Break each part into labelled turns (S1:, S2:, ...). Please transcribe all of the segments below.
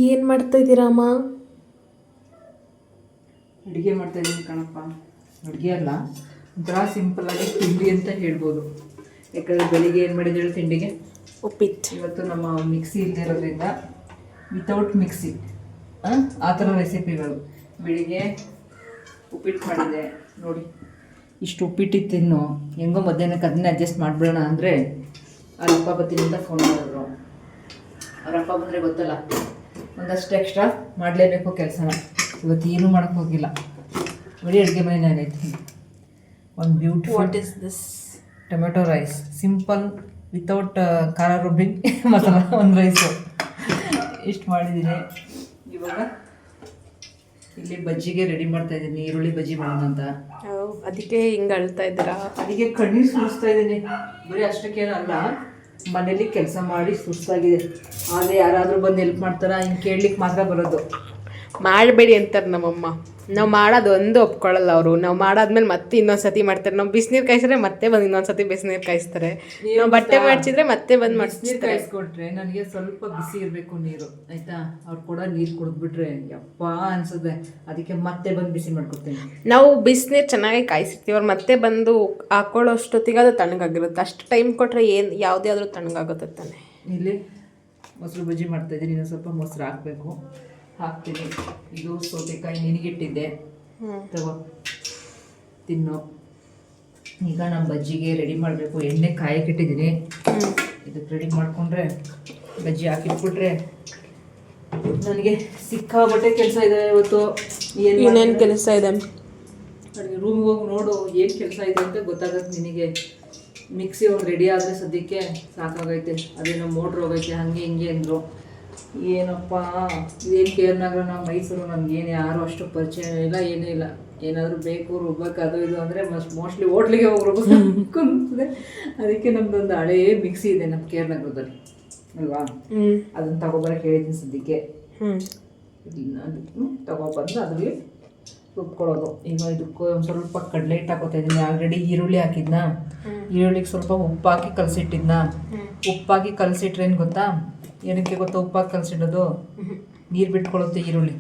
S1: ಏನು ಮಾಡ್ತಾ ಇದ್ದೀರಾ ಅಮ್ಮ?
S2: ಅಡುಗೆ ಮಾಡ್ತಾ ಇದ್ದೀನಿ ಕಣಪ್ಪ. ಅಡುಗೆ ಅಲ್ಲ, ಒಂಥರ ಸಿಂಪಲ್ಲಾಗಿ ತಿಂಡಿ ಅಂತ ಹೇಳ್ಬೋದು. ಯಾಕಂದರೆ ಬೆಳಿಗ್ಗೆ ಏನು ಮಾಡಿದ್ದು ಹೇಳಿ ತಿಂಡಿಗೆ?
S1: ಉಪ್ಪಿಟ್ಟು.
S2: ಇವತ್ತು ನಮ್ಮ ಮಿಕ್ಸಿ ಇಲ್ಲದಿರೋದ್ರಿಂದ ವಿತೌಟ್ ಮಿಕ್ಸಿ ಆ ಥರ ರೆಸಿಪಿಗಳು. ಬೆಳಿಗ್ಗೆ ಉಪ್ಪಿಟ್ಟು ಮಾಡಿದೆ ನೋಡಿ. ಇಷ್ಟು ಉಪ್ಪಿಟ್ಟಿತ್ತು ತಿನ್ನು, ಹೆಂಗೋ ಮಧ್ಯಾಹ್ನಕ್ಕೆ ಅದನ್ನೇ ಅಡ್ಜಸ್ಟ್ ಮಾಡಿಬಿಡೋಣ ಅಂದರೆ ಅವ್ರ ಅಪ್ಪ ಬರ್ತೀನಿ ಅಂತ ಫೋನ್ ಮಾಡಿದ್ರು. ಅವ್ರ ಅಪ್ಪ ಬಂದರೆ ಗೊತ್ತಲ್ಲ, ಒಂದಷ್ಟು ಎಕ್ಸ್ಟ್ರಾ ಮಾಡಲೇಬೇಕು ಕೆಲಸನ. ಇವತ್ತು ಏನೂ ಮಾಡೋಕ್ಕೆ ಹೋಗಿಲ್ಲ, ಬರೀ ಅಡುಗೆ ಮನೆ ಆಗೈತಿ. ಒಂದು beautiful
S1: what is this?
S2: Tomato rice, simple without ಖಾರ ರುಬ್ಬಿ ಮಸಾಲ ಒಂದು ರೈಸು ಇಷ್ಟು ಮಾಡಿದ್ದೀನಿ. ಇವಾಗ ಇಲ್ಲಿ ಬಜ್ಜಿಗೆ ರೆಡಿ ಮಾಡ್ತಾ ಇದ್ದೀನಿ, ಈರುಳ್ಳಿ ಬಜ್ಜಿ ಮಾಡೋಣ ಅಂತ.
S1: ಅದಕ್ಕೆ ಹಿಂಗೆ ಅಳ್ತಾ ಇದ್ದೀರಾ?
S2: ಅದಕ್ಕೆ ಕಣ್ಣೀರು ಸುರಿಸ್ತಾ ಇದ್ದೀನಿ. ಬರೀ ಅಷ್ಟಕ್ಕೇನಲ್ಲ, ಮನೇಲಿ ಕೆಲಸ ಮಾಡಿ ಸುಸ್ತಾಗಿದೆ. ಆದರೆ ಯಾರಾದರೂ ಬಂದು ಹೆಲ್ಪ್ ಮಾಡ್ತಾರಾ? ಹಿಂಗೆ ಕೇಳಲಿಕ್ಕೆ ಮಾತ್ರ ಬರೋದು.
S1: ಮಾಡಬೇಡಿ ಅಂತಾರೆ ನಮ್ಮಮ್ಮ. ನಾವು ಮಾಡೋದು ಒಂದು ಒಪ್ಕೊಳ್ಳಲ್ಲ ಅವರು. ನಾವು ಮಾಡಾದ್ಮೇಲೆ ಮತ್ತೆ ಇನ್ನೊಂದು ಸತಿ ಮಾಡ್ತಾರೆ. ನಾವು ಬಿಸಿನೀರು ಕಾಯಿಸಿದ್ರೆ ಮತ್ತೆ ಬಂದು ಇನ್ನೊಂದು ಸತಿ ಬಿಸಿನೀರು ಕಾಯಿಸ್ತಾರೆ. ನಾವು ಬಟ್ಟೆ ಮಾಡ್ಸಿದ್ರೆ ಮತ್ತೆ ಬಂದು
S2: ಬಿಸಿನೀರು ಕಾಯಿಸ್ಕೊಟ್ರೆ ನನಗೆ ಸ್ವಲ್ಪ ಬಿಸಿ ಇರಬೇಕು ನೀರು, ಆಯಿತಾ? ಅವ್ರು ಕೂಡ ನೀರು ಕುಡಿದ್ಬಿಟ್ರೆ ಯಪ್ಪ ಅನ್ಸುತ್ತೆ. ಅದಕ್ಕೆ ಮತ್ತೆ ಬಂದು ಬಿಸಿ ಮಾಡ್ಕೊಡ್ತೀನಿ.
S1: ನಾವು ಬಿಸಿನೀರು ಚೆನ್ನಾಗಿ ಕಾಯಿಸಿರ್ತೀವಿ, ಅವ್ರು ಮತ್ತೆ ಬಂದು ಹಾಕೊಳ್ಳೋ ಅಷ್ಟೊತ್ತಿಗೆ ಅದು ತಣ್ಣಗಾಗಿರುತ್ತೆ. ಅಷ್ಟು ಟೈಮ್ ಕೊಟ್ಟರೆ ಏನು ಯಾವುದೇ ಆದರೂ ತಣ್ಣಗಾಗುತ್ತೆ ತಾನೆ.
S2: ಇಲ್ಲಿ ಮೊಸರು ಬಜ್ಜಿ ಮಾಡ್ತಾಯಿದ್ದೀನಿ, ಇನ್ನೊಂದು ಸ್ವಲ್ಪ ಮೊಸರು ಹಾಕಬೇಕು, ಹಾಕ್ತೀನಿ. ಇದು ಸೌತೆಕಾಯಿ ನೆನಗಿಟ್ಟಿದ್ದೆ, ತಗೋ ತಿನ್ನು. ಈಗ ನಮ್ಮ ಬಜ್ಜಿಗೆ ರೆಡಿ ಮಾಡಬೇಕು. ಎಣ್ಣೆ ಕಾಯಕ್ಕಿಟ್ಟಿದ್ದೀನಿ, ಇದಕ್ಕೆ ರೆಡಿ ಮಾಡಿಕೊಂಡ್ರೆ ಬಜ್ಜಿ ಹಾಕಿಟ್ಬಿಟ್ರೆ ನನಗೆ ಸಿಕ್ಕಾಬಟ್ಟೆ ಕೆಲಸ ಇದೆ ಇವತ್ತು.
S1: ಏನೇನು ಕೆಲಸ ಇದೆ?
S2: ನನಗೆ ರೂಮಿಗೆ ಹೋಗಿ ನೋಡು ಏನು ಕೆಲಸ ಇದೆ ಅಂತ ಗೊತ್ತಾಗತ್ತೆ ನಿನಗೆ. ಮಿಕ್ಸಿ ಒಂದು ರೆಡಿ ಆದರೆ ಸದ್ಯಕ್ಕೆ ಸಾಕಾಗೈತೆ. ಅದೇನೋ ಮೋಟ್ರ್ ಹೋಗೈತೆ ಹಂಗೆ ಹಿಂಗೆ ಅಂದರು. ಏನಪ್ಪ ಇದೇನು ಕೇರ್ನಗರ, ನಾವು ಮೈಸೂರು, ನಮಗೇನು ಯಾರು ಅಷ್ಟು ಪರಿಚಯ ಇಲ್ಲ, ಏನೂ ಇಲ್ಲ. ಏನಾದರೂ ಬೇಕು ರುಬ್ಬಕ್ಕೆ ಅದು ಇದು ಅಂದರೆ ಮೋಸ್ಟ್ಲಿ ಹೋಟ್ಲಿಗೆ ಹೋಗಿ ರುಬ್ಬಕ್ಕೆ ಅನಿಸ್ತದೆ. ಅದಕ್ಕೆ ನಮ್ಮದೊಂದು ಹಳೇ ಮಿಕ್ಸಿ ಇದೆ ನಮ್ಮ ಕೇರ್ನಗರದಲ್ಲಿ ಅಲ್ವಾ, ಅದನ್ನು ತಗೊಬರಕ್ಕೆ ಹೇಳಿದ್ದೀನಿ ಸದ್ಯಕ್ಕೆ. ತಗೊಬಂದು ಅದರಲ್ಲಿ ರುಬ್ಕೊಳ್ಳೋದು. ಈಗ ಇದಕ್ಕೆ ಒಂದು ಸ್ವಲ್ಪ ಕಡಲೆ ಹಿಟ್ಟು ಹಾಕೋತಾ ಇದ್ದೀನಿ. ಆಲ್ರೆಡಿ ಈರುಳ್ಳಿ ಹಾಕಿದ್ನ, ಈರುಳ್ಳಿಗೆ ಸ್ವಲ್ಪ ಉಪ್ಪು ಹಾಕಿ ಕಲಸಿಟ್ಟಿದ್ನ. ಉಪ್ಪಾಕಿ ಕಲಸಿಟ್ರೇನು ಗೊತ್ತಾ? ಏನಕ್ಕೆ ಗೊತ್ತಾ ಉಪ್ಪಾಕಿ ಕಲಸಿಡೋದು? ನೀರು ಬಿಟ್ಕೊಳ್ಳುತ್ತೆ ಈರುಳ್ಳಿ,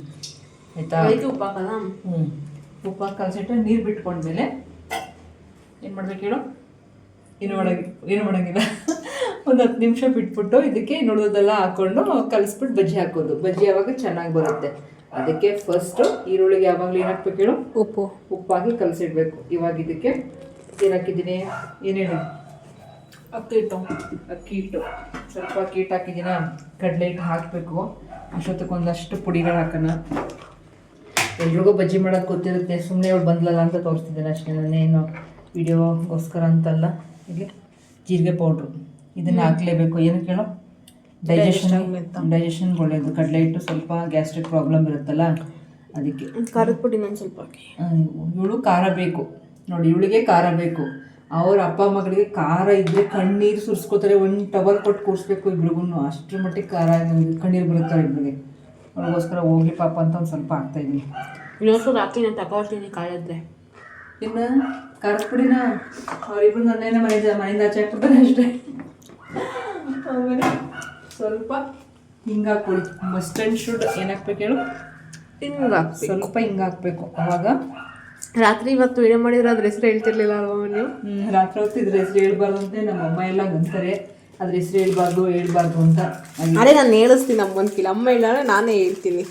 S2: ಆಯಿತಾ?
S1: ಉಪ್ಪಾಕಲ್ಲ?
S2: ಉಪ್ಪಾಕಿ ಕಲಸಿಟ್ರೆ ನೀರು ಬಿಟ್ಕೊಂಡ್ಮೇಲೆ ಏನು ಮಾಡ್ಬೇಕು ಹೇಳು? ಏನು ಮಾಡೋಂಗಿಲ್ಲ. ಒಂದು 10 ನಿಮಿಷ ಬಿಟ್ಬಿಟ್ಟು ಇದಕ್ಕೆ ನೋಡೋದೆಲ್ಲ ಹಾಕ್ಕೊಂಡು ಕಲಿಸ್ಬಿಟ್ಟು ಬಜ್ಜಿ ಹಾಕೋದು. ಬಜ್ಜಿ ಯಾವಾಗ ಚೆನ್ನಾಗಿ ಬರುತ್ತೆ. ಅದಕ್ಕೆ ಫಸ್ಟು ಈರುಳ್ಳಿಗೆ ಯಾವಾಗಲೂ ಏನು ಹಾಕ್ಬೇಕು ಹೇಳು? ಉಪ್ಪಾಕಿ ಕಲಸಿಡ್ಬೇಕು. ಇವಾಗ ಇದಕ್ಕೆ ಏನು ಹಾಕಿದ್ದೀನಿ? ಏನು ಹೇಳಿ? ಅಕ್ಕಿ ಹಿಟ್ಟು ಸ್ವಲ್ಪ ಅಕ್ಕಿ ಹಿಟ್ಟು ಹಾಕಿದ್ದೀನ. ಕಡಲೆ ಹಿಟ್ಟು ಹಾಕಬೇಕು. ಅಷ್ಟೊತ್ತಿಗೆ ಒಂದಷ್ಟು ಪುಡಿಗಳು ಹಾಕೋಣ. ಎಲ್ರಿಗೂ ಬಜ್ಜಿ ಮಾಡೋದು ಗೊತ್ತಿರುತ್ತೆ, ಸುಮ್ಮನೆ ಇವಳು ಬಂದ್ಲಲ್ಲ ಅಂತ ತೋರಿಸ್ತಿದ್ದೇನೆ ಅಷ್ಟೇ. ನಾನೇನು ವಿಡಿಯೋಗೋಸ್ಕರ ಅಂತಲ್ಲ. ಇಲ್ಲಿ ಜೀರಿಗೆ ಪೌಡ್ರು ಇದನ್ನು ಹಾಕಲೇಬೇಕು. ಏನಕ್ಕೆ ಹೇಳೋ? ಡೈಜೆಷನ್ಗೆ ಒಳ್ಳೆಯದು. ಕಡಲೆ ಹಿಟ್ಟು ಸ್ವಲ್ಪ ಗ್ಯಾಸ್ಟ್ರಿಕ್ ಪ್ರಾಬ್ಲಮ್ ಇರುತ್ತಲ್ಲ, ಅದಕ್ಕೆ.
S1: ಖಾರದ ಪುಡಿ ನಾನು ಸ್ವಲ್ಪ ಹಾಕಿ.
S2: ಇವಳು ಖಾರ ಬೇಕು ನೋಡಿ, ಇವಳಿಗೆ ಖಾರ ಬೇಕು. ಅವ್ರ ಅಪ್ಪ ಮಗಳಿಗೆ ಖಾರ ಇದ್ದರೆ ಕಣ್ಣೀರು ಸುರಿಸ್ಕೋತಾರೆ. ಒಂದು ಟವಲ್ ಕೊಟ್ಟು ಕೂರಿಸ್ಬೇಕು ಇಬ್ರಿಗೂ. ಅಷ್ಟರ ಮಟ್ಟಿಗೆ ಖಾರ ಕಣ್ಣೀರು ಬರುತ್ತಾರೆ ಇಬ್ಬರಿಗೆ. ಅವ್ರಿಗೋಸ್ಕರ ಹೋಗ್ಲಿ ಪಾಪ ಅಂತ ಒಂದು ಸ್ವಲ್ಪ ಹಾಕ್ತಾಯಿದ್ದೀನಿ.
S1: ಇನ್ನೊಂದು ಹಾಕಿ ನಾನು ತಗೊಳ್ತೀನಿ ಕಾಳಿದ್ರೆ.
S2: ಇನ್ನು ಖಾರದ ಪುಡಿನ ಅವರಿಬ್ರು ನನ್ನೇನ ಮನೆಯಿಂದ ಆಚೆ ಹಾಕ್ಬಿಡ್ತಾರೆ ಅಷ್ಟೇ. ಆಮೇಲೆ ಸ್ವಲ್ಪ ಹಿಂಗೆ ಹಾಕ್ಕೊಳ್ಳಿ. ಮಸ್ಟ್ ಆ್ಯಂಡ್ ಶುಡ್ ಏನು ಹಾಕ್ಬೇಕು ಹೇಳು?
S1: ಹಿಂಗೆ
S2: ಸ್ವಲ್ಪ ಹಿಂಗೆ ಹಾಕಬೇಕು. ಅವಾಗ
S1: ರಾತ್ರಿ ಇವತ್ತು ವಿಡಿಯೋ ಮಾಡಿದ್ರೆ ಅದ್ರ ಹೆಸರು ಹೇಳ್ತಿರ್ಲಿಲ್ಲ ಅಲ್ವಾ ನೀವು?
S2: ರಾತ್ರಿ ಹೊತ್ತು ಇದ್ರ ಹೆಸರು ಹೇಳ್ಬಾರ್ದು ಅಂತ ನಮ್ಮ ಅಮ್ಮ ಎಲ್ಲ ಅಂತಾರೆ. ಅದ್ರ ಹೆಸರು ಹೇಳ್ಬಾರ್ದು ಅಂತ.
S1: ಅದೇ ನಾನು ಹೇಳಿಸ್ತೀನಿ ಅಮ್ಮನ ಅಮ್ಮ ಇಲ್ಲ ನಾನೇ ಹೇಳ್ತೀನಿ.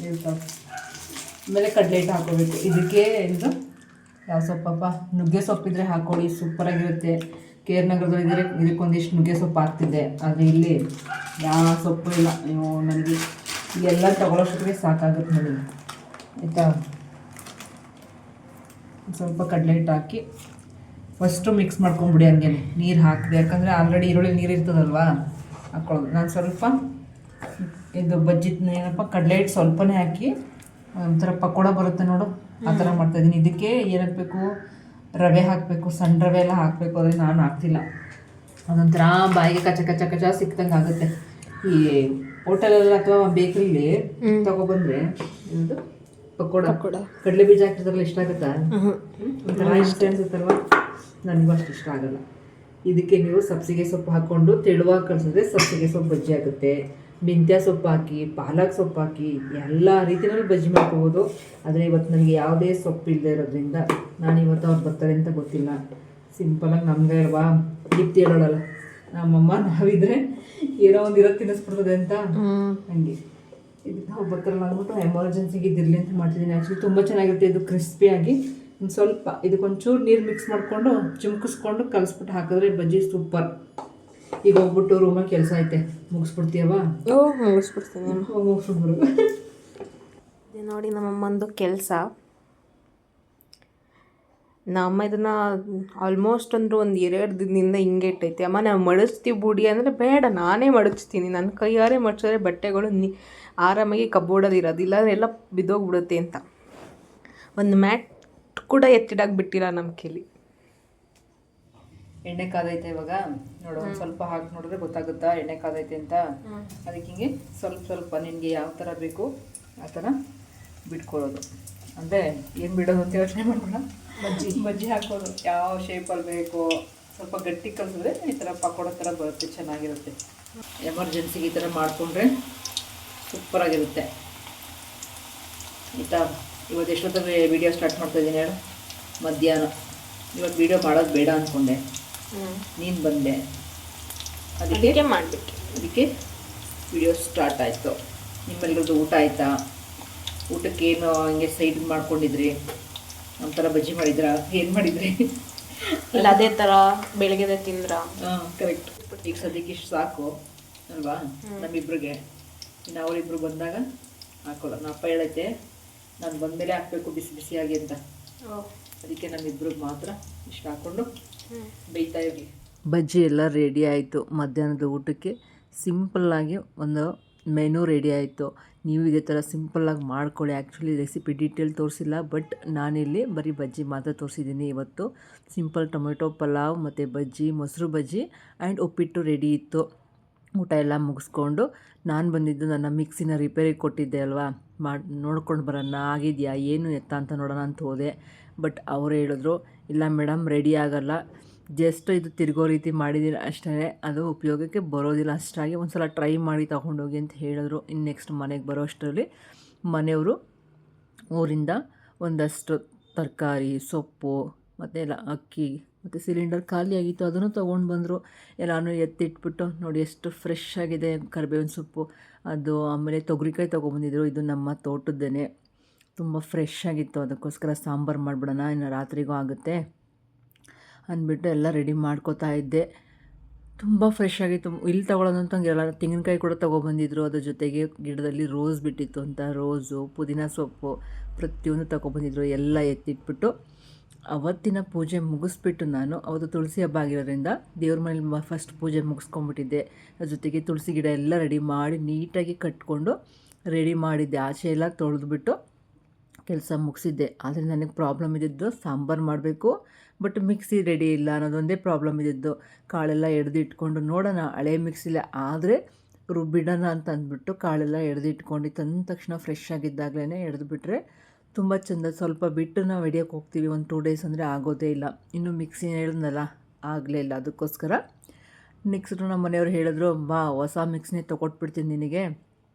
S2: ಹೇಳ್ತಾವೆ. ಆಮೇಲೆ ಕಡಲೆ ಹಿಟ್ಟು ಹಾಕೋಬೇಕು. ಇದಕ್ಕೆ ಇದು ಯಾವ ಸೊಪ್ಪಪ್ಪ? ನುಗ್ಗೆ ಸೊಪ್ಪಿದ್ರೆ ಹಾಕೊಳ್ಳಿ, ಸೂಪರಾಗಿರುತ್ತೆ. ಕೇರ್ನಗರದಲ್ಲಿ ಇದ್ದರೆ ಇದಕ್ಕೊಂದಿಷ್ಟು ನುಗ್ಗೆ ಸೊಪ್ಪು ಹಾಕ್ತಿದ್ದೆ, ಆದರೆ ಇಲ್ಲಿ ಯಾವ ಸೊಪ್ಪು ಇಲ್ಲ. ನೀವು ನನಗೆ ಇಲ್ಲೆಲ್ಲ ತಗೊಳ್ಳೋಷ್ಟೊತ್ತಿಗೆ ಸಾಕಾಗುತ್ತೆ ನನಗೆ, ಆಯಿತಾ? ಸ್ವಲ್ಪ ಕಡಲೆ ಹಿಟ್ಟು ಹಾಕಿ ಫಸ್ಟು ಮಿಕ್ಸ್ ಮಾಡ್ಕೊಂಬಿಡಿ. ಹಂಗೆ ನೀರು ಹಾಕಿದೆ, ಯಾಕಂದರೆ ಆಲ್ರೆಡಿ ಈರುಳ್ಳಿ ನೀರು ಇರ್ತದಲ್ವಾ, ಹಾಕ್ಕೊಳ್ಳೋದು. ನಾನು ಸ್ವಲ್ಪ ಇದು ಬಜ್ಜಿ ಏನಪ್ಪ ಕಡಲೆ ಹಿಟ್ಟು ಸ್ವಲ್ಪನೇ ಹಾಕಿ ಒಂಥರ ಪಕೋಡ ಬರುತ್ತೆ ನೋಡು, ಆ ಥರ ಮಾಡ್ತಾಯಿದ್ದೀನಿ. ಇದಕ್ಕೆ ಏನು ಹಾಕಬೇಕು? ರವೆ ಹಾಕಬೇಕು, ಸಣ್ಣ ರವೆ ಎಲ್ಲ ಹಾಕಬೇಕು. ಆದರೆ ನಾನು ಹಾಕ್ತಿಲ್ಲ, ಅದೊಂಥರ ಬಾಯಿಗೆ ಕಚ ಸಿಕ್ತಂಗೆ ಆಗುತ್ತೆ. ಈ ಹೋಟೆಲಲ್ಲಿ ಅಥವಾ ಬೇಕ್ರಿಲಿ ತಗೊಬಂದರೆ ಇದು ಪಕೋಡ ಕಡಲೆ ಬೀಜ ಹಾಕಿದ್ರಲ್ಲ ಇಷ್ಟ ಆಗುತ್ತಾ? ಒಂಥರ ಇಷ್ಟ ಅನ್ಸುತ್ತಲ್ವ? ನನಗೂ ಅಷ್ಟು ಇಷ್ಟ ಆಗಲ್ಲ. ಇದಕ್ಕೆ ನೀವು ಸಬ್ಸಿಗೆ ಸೊಪ್ಪು ಹಾಕ್ಕೊಂಡು ತೆಳುವಾಗಿ ಕಳಿಸಿದ್ರೆ ಸಬ್ಸಿಗೆ ಸೊಪ್ಪು ಬಜ್ಜಿ ಆಗುತ್ತೆ. ಮೆಂತ್ಯ ಸೊಪ್ಪು ಹಾಕಿ ಪಾಲಕ್ ಸೊಪ್ಪು ಹಾಕಿ ಎಲ್ಲ ರೀತಿಯಲ್ಲಿ ಬಜ್ಜಿ ಮಾಡ್ಕೋಬೋದು. ಆದರೆ ಇವತ್ತು ನನಗೆ ಯಾವುದೇ ಸೊಪ್ಪು ಇಲ್ಲದೆ ಇರೋದ್ರಿಂದ ನಾನು ಇವತ್ತು ಅವ್ರು ಬರ್ತಾರೆ ಅಂತ ಗೊತ್ತಿಲ್ಲ. ಸಿಂಪಲಾಗಿ ನಮಗೆ ಅಲ್ವಾ ದೀಪ್ತಿ ಹೇಳೋಳಲ್ಲ, ನಮ್ಮಮ್ಮ ನಾವಿದ್ರೆ ಏನೋ ಒಂದು ಇರೋ ತಿನ್ನಿಸ್ಬಿಡ್ತದೆ ಅಂತ, ಹಂಗೆ ಇದಕ್ಕೆ ನಾವು ಬರ್ತಾರಲ್ಲ ಅಂದ್ಬಿಟ್ಟು ಎಮರ್ಜೆನ್ಸಿಗೆ ಇದಿರಲಿ ಅಂತ ಮಾಡ್ತಿದ್ದೀನಿ. ಆ್ಯಕ್ಚುಲಿ ತುಂಬ ಚೆನ್ನಾಗಿರುತ್ತೆ ಇದು ಕ್ರಿಸ್ಪಿಯಾಗಿ. ಒಂದು ಸ್ವಲ್ಪ ಇದಕ್ಕೊಂಚೂರು ನೀರು ಮಿಕ್ಸ್ ಮಾಡಿಕೊಂಡು ಚಿಮ್ಕಿಸ್ಕೊಂಡು ಕಲಿಸ್ಬಿಟ್ಟು ಹಾಕಿದ್ರೆ ಬಜ್ಜಿ ಸೂಪರ್. ಈಗ ಹೋಗ್ಬಿಟ್ಟು ರೂಮಲ್ಲಿ ಕೆಲಸ ಐತೆ, ಮುಗಿಸ್ಬಿಡ್ತೀಯವಾ?
S1: ಮುಗಿಸ್ಬಿಡ್ತೀನಿ.
S2: ಮುಗಿಸ್ಬಿಡ್ಬರು.
S1: ನೋಡಿ ನಮ್ಮಮ್ಮಂದು ಕೆಲಸ. ನಮ್ಮ ಇದನ್ನು ಆಲ್ಮೋಸ್ಟ್ ಅಂದ್ರೆ ಒಂದು 2 ದಿನದಿಂದ ಹಿಂಗೆ ಇಟ್ಟೈತೆ. ಅಮ್ಮ ನಾವು ಮಡಿಸ್ತೀವಿ ಬುಡಿ ಅಂದರೆ ಬೇಡ, ನಾನೇ ಮಡಚ್ತೀನಿ, ನನ್ನ ಕೈಯಾರೆ ಮಡಿಸಿದ್ರೆ ಬಟ್ಟೆಗಳು ಆರಾಮಾಗಿ ಕಬೋರ್ಡಲ್ಲಿ ಇರೋದು, ಇಲ್ಲಾಂದ್ರೆ ಎಲ್ಲ ಬಿದ್ದೋಗ್ಬಿಡುತ್ತೆ ಅಂತ. ಒಂದು ಮ್ಯಾಟ್ ಕೂಡ ಎತ್ತಿಡಾಗಿ ಬಿಟ್ಟಿಲ್ಲ ನಮ್ಮ ಕೈಲಿ.
S2: ಎಣ್ಣೆ ಕಾದೈತೆ ಇವಾಗ ನೋಡು, ಒಂದು ಸ್ವಲ್ಪ ಹಾಕಿ ನೋಡಿದ್ರೆ ಗೊತ್ತಾಗುತ್ತಾ ಎಣ್ಣೆ ಕಾದೈತೆ ಅಂತ. ಅದಕ್ಕೆ ಹಿಂಗೆ ಸ್ವಲ್ಪ ಸ್ವಲ್ಪ ನಿನಗೆ ಯಾವ ಥರ ಬೇಕು ಆ ಥರ ಬಿಟ್ಕೊಳ್ಳೋದು. ಅಂದರೆ ಏನು ಬಿಡೋದು ಅಂತ ಯೋಚನೆ ಮಾಡ್ಬೇಡ, ಬಜ್ಜಿ ಹಾಕೋದು ಯಾವ ಶೇಪಲ್ಲಿ ಬೇಕು. ಸ್ವಲ್ಪ ಗಟ್ಟಿ ಕಲಿಸಿದ್ರೆ ಈ ಥರ ಪಕೋಡೋ ಥರ ಬರುತ್ತೆ, ಚೆನ್ನಾಗಿರುತ್ತೆ. ಎಮರ್ಜೆನ್ಸಿಗೆ ಈ ಥರ ಮಾಡಿಕೊಂಡ್ರೆ ಸೂಪರಾಗಿರುತ್ತೆ. ಆಯಿತಾ? ಇವತ್ತು ಎಷ್ಟೊತ್ತಿಗೆ ವೀಡಿಯೋ ಸ್ಟಾರ್ಟ್ ಮಾಡ್ತಾಯಿದ್ದೀನಿ ಹೇಳು? ಮಧ್ಯಾಹ್ನ. ಇವತ್ತು ವೀಡಿಯೋ ಮಾಡೋದು ಬೇಡ ಅಂದ್ಕೊಂಡೆ, ನೀನು ಬಂದೆ, ಅದಕ್ಕೆ
S1: ಮಾಡಿಬಿಟ್ಟು
S2: ಅದಕ್ಕೆ ವಿಡಿಯೋ ಸ್ಟಾರ್ಟ್ ಆಯಿತು. ನಿಮ್ಮೆಲ್ಲರದ್ದು ಊಟ ಆಯಿತಾ? ಊಟಕ್ಕೆ ಏನು ಹಿಂಗೆ ಸೈಡ್ ಮಾಡ್ಕೊಂಡಿದ್ರಿ? ನಮ್ಮ ಥರ ಬಜ್ಜಿ ಮಾಡಿದ್ರಾ? ಏನು ಮಾಡಿದ್ರಿ?
S1: ಇಲ್ಲ ಅದೇ ಥರ ಬೆಳಗ್ಗೆ ತಿಂದ್ರ?
S2: ಹಾಂ ಕರೆಕ್ಟ್. ಈಗ ಸದ್ಯಕ್ಕೆ ಇಷ್ಟು ಸಾಕು ಅಲ್ವಾ ನಮ್ಮಿಬ್ರಿಗೆ. ಇನ್ನು ಅವರಿಬ್ರು ಬಂದಾಗ ಹಾಕೋಲ್ಲ. ನಮ್ಮ ಅಪ್ಪ ಹೇಳೈತೆ ನಾನು ಬಂದಮೇಲೆ ಹಾಕಬೇಕು ಬಿಸಿ ಬಿಸಿಯಾಗಿ ಅಂತ. ಅದಕ್ಕೆ ನಮ್ಮಿಬ್ರಿಗೆ ಮಾತ್ರ ಇಷ್ಟು ಹಾಕ್ಕೊಂಡು ಬೇಯ್ತಾ ಇರಲಿ. ಬಜ್ಜಿ ಎಲ್ಲ ರೆಡಿ ಆಯಿತು. ಮಧ್ಯಾಹ್ನದ ಊಟಕ್ಕೆ ಸಿಂಪಲ್ಲಾಗಿ ಒಂದು ಮೆನು ರೆಡಿ ಆಯಿತು. ನೀವು ಇದೇ ಥರ ಸಿಂಪಲ್ಲಾಗಿ ಮಾಡ್ಕೊಳ್ಳಿ. ಆ್ಯಕ್ಚುಲಿ ರೆಸಿಪಿ ಡೀಟೇಲ್ ತೋರಿಸಿಲ್ಲ, ಬಟ್ ನಾನಿಲ್ಲಿ ಬರೀ ಬಜ್ಜಿ ಮಾತ್ರ ತೋರಿಸಿದ್ದೀನಿ ಇವತ್ತು. ಸಿಂಪಲ್ ಟೊಮೆಟೊ ಪಲಾವ್ ಮತ್ತು ಬಜ್ಜಿ, ಮೊಸರು ಬಜ್ಜಿ ಆ್ಯಂಡ್ ಉಪ್ಪಿಟ್ಟು ರೆಡಿ ಇತ್ತು. ಊಟ ಎಲ್ಲ ಮುಗಿಸ್ಕೊಂಡು ನಾನು ಬಂದಿದ್ದು ನನ್ನ ಮಿಕ್ಸಿನ ರಿಪೇರಿಗೆ ಕೊಟ್ಟಿದ್ದೆ ಅಲ್ವಾ, ನೋಡ್ಕೊಂಡು ಬರೋಣ ಆಗಿದೆಯಾ ಏನು ಎತ್ತ ಅಂತ ನೋಡೋಣ ಅಂತ ಹೋದೆ. ಬಟ್ ಅವರು ಹೇಳಿದ್ರು ಇಲ್ಲ ಮೇಡಮ್ ರೆಡಿ ಆಗೋಲ್ಲ, ಜಸ್ಟ್ ಇದು ತಿರುಗೋ ರೀತಿ ಮಾಡಿದ್ದೀನಿ ಅಷ್ಟೇ, ಅದು ಉಪಯೋಗಕ್ಕೆ ಬರೋದಿಲ್ಲ. ಅಷ್ಟಾಗಿ ಒಂದು ಸಲ ಟ್ರೈ ಮಾಡಿ ತೊಗೊಂಡೋಗಿ ಅಂತ ಹೇಳಿದ್ರು. ಇನ್ನು ನೆಕ್ಸ್ಟ್ ಮನೆಗೆ ಬರೋ ಅಷ್ಟರಲ್ಲಿ ಮನೆಯವರು ಊರಿಂದ ಒಂದಷ್ಟು ತರಕಾರಿ, ಸೊಪ್ಪು ಮತ್ತು ಎಲ್ಲ ಅಕ್ಕಿ ಮತ್ತು ಸಿಲಿಂಡರ್ ಖಾಲಿಯಾಗಿತ್ತು, ಅದನ್ನು ತೊಗೊಂಡು ಬಂದರು. ಎಲ್ಲನೂ ಎತ್ತಿಟ್ಬಿಟ್ಟು ನೋಡಿ ಎಷ್ಟು ಫ್ರೆಶ್ ಆಗಿದೆ ಕರಿಬೇವಿನ ಸೊಪ್ಪು. ಅದು ಆಮೇಲೆ ತೊಗರಿಕಾಯಿ ತೊಗೊಬಂದಿದ್ರು, ಇದು ನಮ್ಮ ತೋಟದ್ದೇನೆ, ತುಂಬ ಫ್ರೆಶ್ ಆಗಿತ್ತು. ಅದಕ್ಕೋಸ್ಕರ ಸಾಂಬಾರು ಮಾಡಿಬಿಡೋಣ, ಇನ್ನು ರಾತ್ರಿಗೂ ಆಗುತ್ತೆ ಅಂದ್ಬಿಟ್ಟು ಎಲ್ಲ ರೆಡಿ ಮಾಡ್ಕೋತಾ ಇದ್ದೆ. ತುಂಬ ಫ್ರೆಶ್ ಆಗಿತ್ತು. ಇಲ್ಲಿ ತೊಗೊಳೋದಂತಂಗಿರಲ್ಲ. ತೆಂಗಿನಕಾಯಿ ಕೂಡ ತೊಗೊಬಂದಿದ್ರು, ಅದ್ರ ಜೊತೆಗೆ ಗಿಡದಲ್ಲಿ ರೋಸ್ ಬಿಟ್ಟಿತ್ತು ಅಂತ ರೋಸು, ಪುದೀನ ಸೊಪ್ಪು ಪ್ರತಿಯೊಂದು ತೊಗೊಬಂದಿದ್ರು. ಎಲ್ಲ ಎತ್ತಿಟ್ಬಿಟ್ಟು ಅವತ್ತಿನ ಪೂಜೆ ಮುಗಿಸ್ಬಿಟ್ಟು ನಾನು ಅವತ್ತು ತುಳಸಿ ಹಬ್ಬ ಆಗಿರೋದ್ರಿಂದ ದೇವ್ರ ಮನೇಲಿ ಫಸ್ಟ್ ಪೂಜೆ ಮುಗಿಸ್ಕೊಂಡ್ಬಿಟ್ಟಿದ್ದೆ. ಅದ್ರ ಜೊತೆಗೆ ತುಳಸಿ ಗಿಡ ಎಲ್ಲ ರೆಡಿ ಮಾಡಿ ನೀಟಾಗಿ ಕಟ್ಕೊಂಡು ರೆಡಿ ಮಾಡಿದ್ದೆ. ಆಚೆ ಎಲ್ಲ ತೊಳೆದ್ಬಿಟ್ಟು ಕೆಲಸ ಮುಗಿಸಿದ್ದೆ. ಆದರೆ ನನಗೆ ಪ್ರಾಬ್ಲಮ್ ಇದ್ದಿದ್ದು ಸಾಂಬಾರು ಮಾಡಬೇಕು, ಬಟ್ ಮಿಕ್ಸಿ ರೆಡಿ ಇಲ್ಲ ಅನ್ನೋದೊಂದೇ ಪ್ರಾಬ್ಲಮ್ ಇದ್ದಿದ್ದು. ಕಾಳೆಲ್ಲ ಎಡ್ದು ಇಟ್ಕೊಂಡು ನೋಡೋಣ ಹಳೆ ಮಿಕ್ಸಿಲೇ ಆದರೆ ರುಬ್ಬಿಡೋಣ ಅಂತ ಅಂದ್ಬಿಟ್ಟು ಕಾಳೆಲ್ಲ ಎಡ್ದು ಇಟ್ಕೊಂಡು ತಂದ ತಕ್ಷಣ ಫ್ರೆಶ್ ಆಗಿದ್ದಾಗಲೇ ಎಡ್ದುಬಿಟ್ರೆ ತುಂಬ ಚೆಂದ. ಸ್ವಲ್ಪ ಬಿಟ್ಟು ನಾವು ಹಿಡಿಯೋಕ್ಕೆ ಹೋಗ್ತೀವಿ, ಒಂದು 2 ಡೇಸ್ ಅಂದರೆ ಆಗೋದೇ ಇಲ್ಲ. ಇನ್ನು ಮಿಕ್ಸಿ ಹೇಳಿದ್ನಲ್ಲ ಆಗಲೇ ಇಲ್ಲ. ಅದಕ್ಕೋಸ್ಕರ ನೆಕ್ಸ್ಟು ನಮ್ಮ ಮನೆಯವ್ರು ಹೇಳಿದ್ರು, ಬಾ ಹೊಸ ಮಿಕ್ಸಿನೇ ತೊಗೊಟ್ಬಿಡ್ತೀನಿ ನಿನಗೆ,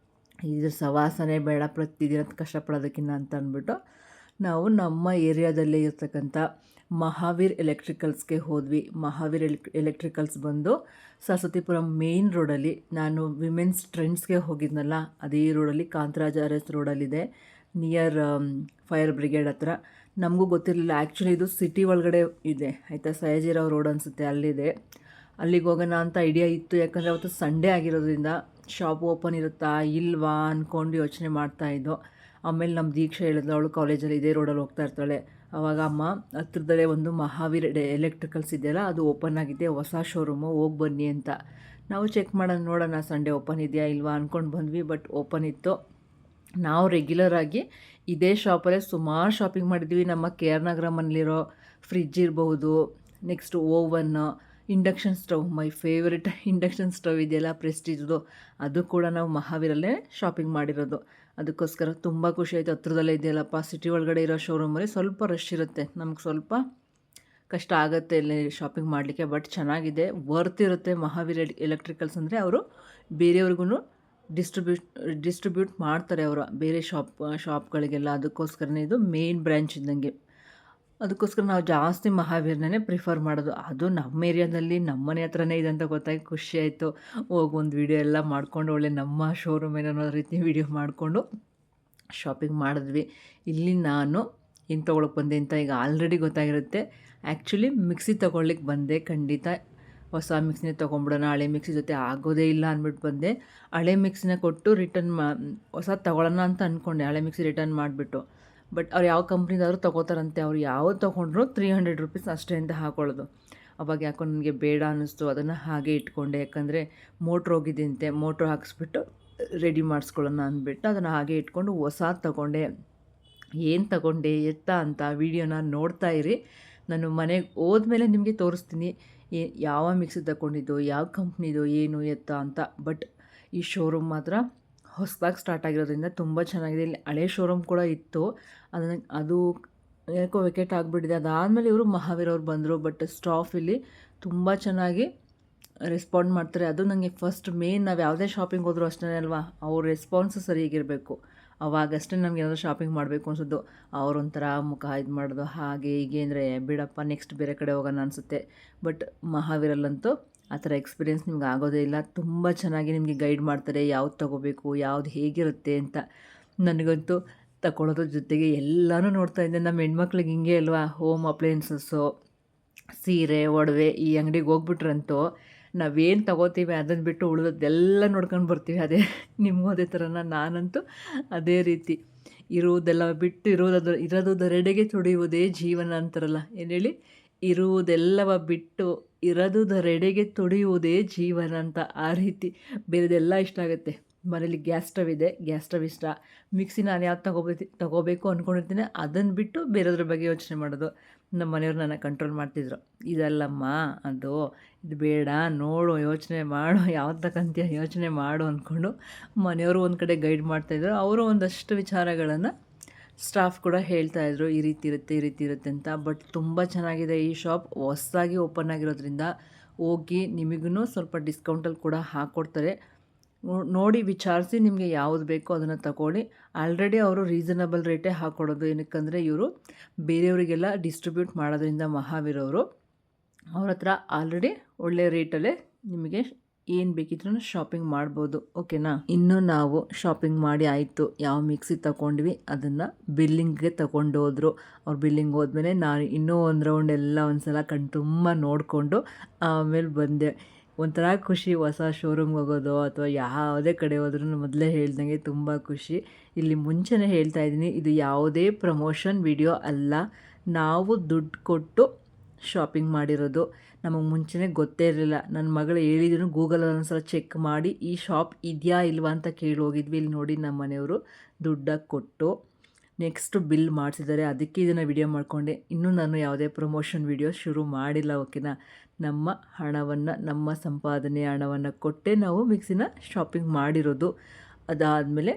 S2: ಇದ್ರ ಸವಾಸನೆ ಬೇಡ ಪ್ರತಿದಿನ ಕಷ್ಟಪಡೋದಕ್ಕಿಂತ ಅಂತ ಅಂದ್ಬಿಟ್ಟು ನಾವು ನಮ್ಮ ಏರಿಯಾದಲ್ಲೇ ಇರ್ತಕ್ಕಂಥ ಮಹಾವೀರ್ ಎಲೆಕ್ಟ್ರಿಕಲ್ಸ್ಗೆ ಹೋದ್ವಿ. ಮಹಾವೀರ್ ಎಲೆಕ್ಟ್ರಿಕಲ್ಸ್ ಬಂದು ಸರಸ್ವತಿಪುರಂ ಮೇನ್ ರೋಡಲ್ಲಿ, ನಾನು ವಿಮೆನ್ಸ್ ಟ್ರೆಂಡ್ಸ್ಗೆ ಹೋಗಿದ್ನಲ್ಲ ಅದೇ ರೋಡಲ್ಲಿ, ಕಾಂತರಾಜ ಅರಸ್ ರೋಡಲ್ಲಿದೆ, ನಿಯರ್ ಫೈರ್ ಬ್ರಿಗೇಡ್ ಹತ್ರ. ನಮಗೂ ಗೊತ್ತಿರಲಿಲ್ಲ ಆ್ಯಕ್ಚುಲಿ ಇದು ಸಿಟಿ ಒಳಗಡೆ ಇದೆ ಆಯಿತಾ, ಸಯಾಜಿರಾವ್ ರೋಡ್ ಅನಿಸುತ್ತೆ, ಅಲ್ಲಿದೆ. ಅಲ್ಲಿಗೆ ಹೋಗೋಣ ಅಂತ ಐಡಿಯಾ ಇತ್ತು, ಯಾಕಂದರೆ ಅವತ್ತು ಸಂಡೇ ಆಗಿರೋದ್ರಿಂದ ಶಾಪ್ ಓಪನ್ ಇರುತ್ತಾ ಇಲ್ವಾ ಅಂದ್ಕೊಂಡು ಯೋಚನೆ ಮಾಡ್ತಾಯಿದ್ದೋ. ಆಮೇಲೆ ನಮ್ಮ ದೀಕ್ಷೆ ಹೇಳಿದ್ರು, ಅವಳು ಕಾಲೇಜಲ್ಲಿ ಇದೇ ರೋಡಲ್ಲಿ ಹೋಗ್ತಾ ಇರ್ತಾಳೆ. ಆವಾಗ ಅಮ್ಮ ಹತ್ರದಲ್ಲೇ ಒಂದು ಮಹಾವೀರ್ ಎಲೆಕ್ಟ್ರಿಕಲ್ಸ್ ಇದೆಯಲ್ಲ ಅದು ಓಪನ್ ಆಗಿದೆ, ಹೊಸ ಶೋರೂಮು, ಹೋಗಿ ಬನ್ನಿ ಅಂತ. ನಾವು ಚೆಕ್ ಮಾಡೋಣ ನೋಡೋಣ ಸಂಡೇ ಓಪನ್ ಇದೆಯಾ ಇಲ್ವಾ ಅಂದ್ಕೊಂಡು ಬಂದ್ವಿ. ಬಟ್ ಓಪನ್ ಇತ್ತು. ನಾವು ರೆಗ್ಯುಲರಾಗಿ ಇದೇ ಶಾಪಲ್ಲೇ ಸುಮಾರು ಶಾಪಿಂಗ್ ಮಾಡಿದ್ವಿ. ನಮ್ಮ ಕೆ ಆರ್ ನಗರ ಮನೇಲಿರೋ ಫ್ರಿಜ್ ಇರಬಹುದು, next oven, induction stove, my favourite induction stove ಇದೆಯಲ್ಲ ಪ್ರೆಸ್ಟೀಜ್ದು, ಅದು ಕೂಡ ನಾವು ಮಹಾವೀರಲ್ಲೇ ಶಾಪಿಂಗ್ ಮಾಡಿರೋದು. ಅದಕ್ಕೋಸ್ಕರ ತುಂಬ ಖುಷಿ ಆಯಿತು. ಹತ್ರದಲ್ಲೇ ಇದೆಯಲ್ಲಪ್ಪ, ಸಿಟಿ ಒಳಗಡೆ ಇರೋ ಶೋರೂಮಲ್ಲಿ ಸ್ವಲ್ಪ ರಶ್ ಇರುತ್ತೆ, ನಮ್ಗೆ ಸ್ವಲ್ಪ ಕಷ್ಟ ಆಗುತ್ತೆ ಇಲ್ಲಿ ಶಾಪಿಂಗ್ ಮಾಡಲಿಕ್ಕೆ. ಬಟ್ ಚೆನ್ನಾಗಿದೆ, ವರ್ತ್ ಇರುತ್ತೆ. ಮಹಾವೀರ್ ಎಲೆಕ್ಟ್ರಿಕಲ್ಸ್ ಅಂದರೆ ಅವರು ಬೇರೆಯವ್ರಿಗೂ ಡಿಸ್ಟ್ರಿಬ್ಯೂಟ್ ಮಾಡ್ತಾರೆ ಅವರು ಬೇರೆ ಶಾಪ್ಗಳಿಗೆಲ್ಲ. ಅದಕ್ಕೋಸ್ಕರನೇ ಇದು ಮೇನ್ ಬ್ರ್ಯಾಂಚ್ ಇದ್ದಂಗೆ. ಅದಕ್ಕೋಸ್ಕರ ನಾವು ಜಾಸ್ತಿ ಮಹಾವೀರ್ನೇ ಪ್ರಿಫರ್ ಮಾಡೋದು. ಅದು ನಮ್ಮ ಏರಿಯಾದಲ್ಲಿ ನಮ್ಮ ಮನೆ ಹತ್ರನೇ ಇದೆ ಅಂತ ಗೊತ್ತಾಗಿ ಖುಷಿ ಆಯಿತು. ಹೋಗಿ ಒಂದು ವೀಡಿಯೋ ಎಲ್ಲ ಮಾಡಿಕೊಂಡು ಒಳ್ಳೆ ನಮ್ಮ ಶೋರೂಮ್ ಏನೋ ರೀತಿ ವೀಡಿಯೋ ಮಾಡಿಕೊಂಡು ಶಾಪಿಂಗ್ ಮಾಡಿದ್ವಿ. ಇಲ್ಲಿ ನಾನು ಏನು ತೊಗೊಳಕ್ಕೆ ಬಂದೆ ಅಂತ ಈಗ ಆಲ್ರೆಡಿ ಗೊತ್ತಾಗಿರುತ್ತೆ. ಆ್ಯಕ್ಚುಲಿ ಮಿಕ್ಸಿ ತೊಗೊಳ್ಲಿಕ್ಕೆ ಬಂದೆ. ಖಂಡಿತ ಹೊಸ ಮಿಕ್ಸಿನೇ ತೊಗೊಂಬಿಡೋಣ, ಹಳೆ ಮಿಕ್ಸಿ ಜೊತೆ ಆಗೋದೇ ಇಲ್ಲ ಅಂದ್ಬಿಟ್ಟು ಬಂದೆ. ಹಳೆ ಮಿಕ್ಸಿನ ಕೊಟ್ಟು ಹೊಸ ತೊಗೊಳ್ಳೋಣ ಅಂತ ಅಂದ್ಕೊಂಡೆ, ಹಳೆ ಮಿಕ್ಸಿ ರಿಟರ್ನ್ ಮಾಡಿಬಿಟ್ಟು. ಬಟ್ ಅವ್ರು ಯಾವ ಕಂಪ್ನಿದವರು ತೊಗೋತಾರಂತೆ, ಅವ್ರು ಯಾವ್ದು ತೊಗೊಂಡ್ರು 300 ರೂಪೀಸ್ ಅಷ್ಟೇ ಅಂತ ಹಾಕೊಳ್ಳೋದು. ಅವಾಗ ಯಾಕೋ ನನಗೆ ಬೇಡ ಅನ್ನಿಸ್ತು, ಅದನ್ನು ಹಾಗೆ ಇಟ್ಕೊಂಡೆ. ಯಾಕಂದರೆ ಮೋಟ್ರ್ ಹೋಗಿದ್ದಂತೆ, ಮೋಟ್ರ್ ಹಾಕಿಸ್ಬಿಟ್ಟು ರೆಡಿ ಮಾಡಿಸ್ಕೊಳ್ಳೋಣ ಅಂದ್ಬಿಟ್ಟು ಅದನ್ನು ಹಾಗೆ ಇಟ್ಕೊಂಡು ಹೊಸ ತೊಗೊಂಡೆ. ಏನು ತೊಗೊಂಡೆ ಎತ್ತ ಅಂತ ವೀಡಿಯೋನ ನೋಡ್ತಾ ಇರಿ. ನಾನು ಮನೆಗೆ ಹೋದ್ಮೇಲೆ ನಿಮಗೆ ತೋರಿಸ್ತೀನಿ ಯಾವ ಮಿಕ್ಸಿ ತಗೊಂಡಿದ್ದು, ಯಾವ ಕಂಪ್ನಿದು, ಏನು ಎತ್ತ ಅಂತ. ಬಟ್ ಈ ಶೋರೂಮ್ ಮಾತ್ರ ಹೊಸದಾಗಿ ಸ್ಟಾರ್ಟ್ ಆಗಿರೋದ್ರಿಂದ ತುಂಬ ಚೆನ್ನಾಗಿದೆ. ಇಲ್ಲಿ ಹಳೆ ಶೋರೂಮ್ ಕೂಡ ಇತ್ತು, ಅದು ಯಾಕೋ ವೆಕೇಟ್ ಆಗಿಬಿಟ್ಟಿದೆ. ಅದಾದಮೇಲೆ ಇವರು ಮಹಾವೀರ್ ಅವ್ರು ಬಂದರು. ಬಟ್ ಸ್ಟಾಫ್ ಇಲ್ಲಿ ತುಂಬ ಚೆನ್ನಾಗಿ ರೆಸ್ಪಾಂಡ್ ಮಾಡ್ತಾರೆ. ಅದು ನನಗೆ ಫಸ್ಟ್ ಮೇನ್, ನಾವು ಯಾವುದೇ ಶಾಪಿಂಗ್ ಹೋದರೂ ಅಷ್ಟೇ ಅಲ್ವಾ, ಅವ್ರ ರೆಸ್ಪಾನ್ಸು ಸರಿಯಾಗಿರಬೇಕು. ಅವಾಗಷ್ಟೇ ನಮ್ಗೆ ಏನಾದರೂ ಶಾಪಿಂಗ್ ಮಾಡಬೇಕು ಅನ್ಸೋದು. ಅವರೊಂಥರ ಮುಖ ಇದು ಮಾಡೋದು ಹಾಗೆ ಹೀಗೆ ಅಂದರೆ ಬಿಡಪ್ಪ ನೆಕ್ಸ್ಟ್ ಬೇರೆ ಕಡೆ ಹೋಗೋಣ ಅನಿಸುತ್ತೆ. ಬಟ್ ಮಹಾವೀರಲ್ಲಂತೂ ಆ ಥರ ಎಕ್ಸ್ಪೀರಿಯೆನ್ಸ್ ನಿಮ್ಗೆ ಆಗೋದೇ ಇಲ್ಲ. ತುಂಬ ಚೆನ್ನಾಗಿ ನಿಮಗೆ ಗೈಡ್ ಮಾಡ್ತಾರೆ, ಯಾವ್ದು ತೊಗೋಬೇಕು, ಯಾವ್ದು ಹೇಗಿರುತ್ತೆ ಅಂತ. ನನಗಂತೂ ತಗೊಳ್ಳೋದ್ರ ಜೊತೆಗೆ ಎಲ್ಲನೂ ನೋಡ್ತಾ ಇದ್ದೆ. ನಮ್ಮ ಹೆಣ್ಮಕ್ಳಿಗೆ ಹಿಂಗೆ ಅಲ್ವಾ, ಹೋಮ್ ಅಪ್ಲೈನ್ಸಸ್ಸು, ಸೀರೆ, ಒಡವೆ, ಈ ಅಂಗಡಿಗೆ ಹೋಗ್ಬಿಟ್ರಂತೂ ನಾವೇನು ತೊಗೋತೀವಿ ಅದನ್ನು ಬಿಟ್ಟು ಉಳಿದದ್ದೆಲ್ಲ ನೋಡ್ಕೊಂಡು ಬರ್ತೀವಿ. ಅದೇ ನಿಮಗೂ ಅದೇ ಥರನ. ನಾನಂತೂ ಅದೇ ರೀತಿ ಇರುವುದೆಲ್ಲ ಬಿಟ್ಟು ಇರೋದುದರೆಡೆಗೆ ತುಡಿಯುವುದೇ ಜೀವನ ಅಂತಾರಲ್ಲ, ಏನು ಹೇಳಿ, ಇರುವುದೆಲ್ಲವ ಬಿಟ್ಟು ಇರೋದುದರೆಡೆಗೆ ತುಡಿಯುವುದೇ ಜೀವನ ಅಂತ. ಆ ರೀತಿ ಬೇರೆದೆಲ್ಲ ಇಷ್ಟ ಆಗುತ್ತೆ. ಮನೇಲಿ ಗ್ಯಾಸ್ ಸ್ಟವ್ ಇದೆ, ಗ್ಯಾಸ್ ಸ್ಟವ್ ಇಷ್ಟ. ಮಿಕ್ಸಿ ನಾನು ಯಾವ್ದು ತೊಗೋಬೇಕು ಅಂದ್ಕೊಂಡಿರ್ತೀನಿ, ಅದನ್ನು ಬಿಟ್ಟು ಬೇರೆಯದ್ರ ಬಗ್ಗೆ ಯೋಚನೆ ಮಾಡೋದು. ನಮ್ಮ ಮನೆಯವ್ರು ನನ್ನ ಕಂಟ್ರೋಲ್ ಮಾಡ್ತಿದ್ರು, ಇದಲ್ಲಮ್ಮ ಅದು, ಇದು ಬೇಡ, ನೋಡು, ಯೋಚನೆ ಮಾಡು, ಯಾವ್ದು ತಗೊಂತೀಯ ಯೋಚನೆ ಮಾಡು ಅಂದ್ಕೊಂಡು ಮನೆಯವರು ಒಂದು ಕಡೆ ಗೈಡ್ ಮಾಡ್ತಾಯಿದ್ರು. ಅವರು ಒಂದಷ್ಟು ವಿಚಾರಗಳನ್ನು ಸ್ಟಾಫ್ ಕೂಡ ಹೇಳ್ತಾಯಿದ್ರು, ಈ ರೀತಿ ಇರುತ್ತೆ ಅಂತ. ಬಟ್ ತುಂಬ ಚೆನ್ನಾಗಿದೆ ಈ ಶಾಪ್. ಹೊಸದಾಗಿ ಓಪನ್ ಆಗಿರೋದ್ರಿಂದ ಹೋಗಿ ನಿಮಗೂ ಸ್ವಲ್ಪ ಡಿಸ್ಕೌಂಟಲ್ಲಿ ಕೂಡ ಹಾಕ್ಕೊಡ್ತಾರೆ. ನೋಡಿ ವಿಚಾರಿಸಿ ನಿಮಗೆ ಯಾವುದು ಬೇಕೋ ಅದನ್ನು ತಗೊಳ್ಳಿ. ಆಲ್ರೆಡಿ ಅವರು ರೀಸನಬಲ್ ರೇಟೇ ಹಾಕ್ಕೊಡೋದು. ಏನಕ್ಕಂದರೆ ಇವರು ಬೇರೆಯವರಿಗೆಲ್ಲ ಡಿಸ್ಟ್ರಿಬ್ಯೂಟ್ ಮಾಡೋದ್ರಿಂದ ಮಹಾವೀರ್ ಅವರು ಅವ್ರ ಹತ್ರ ಆಲ್ರೆಡಿ ಒಳ್ಳೆ ರೇಟಲ್ಲೇ ನಿಮಗೆ ಏನು ಬೇಕಿದ್ರೂ ಶಾಪಿಂಗ್ ಮಾಡ್ಬೋದು. ಓಕೆನಾ? ಇನ್ನು ನಾವು ಶಾಪಿಂಗ್ ಮಾಡಿ ಆಯಿತು, ಯಾವ ಮಿಕ್ಸಿ ತಗೊಂಡ್ವಿ ಅದನ್ನು ಬಿಲ್ಲಿಂಗ್ಗೆ ತಗೊಂಡು ಹೋದರು. ಅವ್ರು ಬಿಲ್ಲಿಂಗ್ ಹೋದ್ಮೇಲೆ ನಾನು ಇನ್ನೂ ಒಂದು ರೌಂಡ್ ಎಲ್ಲ ಒಂದು ಸಲ ಕಣ್ತುಂಬ ನೋಡಿಕೊಂಡು ಆಮೇಲೆ ಬಂದೆ. ಒಂಥರ ಖುಷಿ ಹೊಸ ಶೋರೂಮ್ಗೆ ಹೋಗೋದು ಅಥವಾ ಯಾವುದೇ ಕಡೆ ಹೋದ್ರೂ ಮೊದಲೇ ಹೇಳ್ದಂಗೆ ತುಂಬ ಖುಷಿ. ಇಲ್ಲಿ ಮುಂಚೆನೇ ಹೇಳ್ತಾ ಇದ್ದೀನಿ, ಇದು ಯಾವುದೇ ಪ್ರಮೋಷನ್ ವಿಡಿಯೋ ಅಲ್ಲ. ನಾವು ದುಡ್ಡು ಕೊಟ್ಟು ಶಾಪಿಂಗ್ ಮಾಡಿರೋದು. ನಮಗೆ ಮುಂಚೆನೇ ಗೊತ್ತೇ ಇರಲಿಲ್ಲ. ನನ್ನ ಮಗಳು ಹೇಳಿದ್ರು, ಗೂಗಲಲ್ಲಿ ಒಂದ್ಸಲ ಚೆಕ್ ಮಾಡಿ ಈ ಶಾಪ್ ಇದೆಯಾ ಇಲ್ವಾ ಅಂತ ಕೇಳಿ ಹೋಗಿದ್ವಿ. ಇಲ್ಲಿ ನೋಡಿ ನಮ್ಮ ಮನೆಯವರು ದುಡ್ಡಾಗಿ ಕೊಟ್ಟು ನೆಕ್ಸ್ಟು ಬಿಲ್ ಮಾಡಿಸಿದ್ದಾರೆ. ಅದಕ್ಕೆ ಇದನ್ನು ವಿಡಿಯೋ ಮಾಡಿಕೊಂಡೆ. ಇನ್ನೂ ನಾನು ಯಾವುದೇ ಪ್ರಮೋಷನ್ ವಿಡಿಯೋ ಶುರು ಮಾಡಿಲ್ಲ. ಓಕೆನಾ? ನಮ್ಮ ಹಣವನ್ನು, ನಮ್ಮ ಸಂಪಾದನೆಯ ಹಣವನ್ನು ಕೊಟ್ಟೆ ನಾವು ಮಿಕ್ಸಿನ ಶಾಪಿಂಗ್ ಮಾಡಿರೋದು. ಅದಾದಮೇಲೆ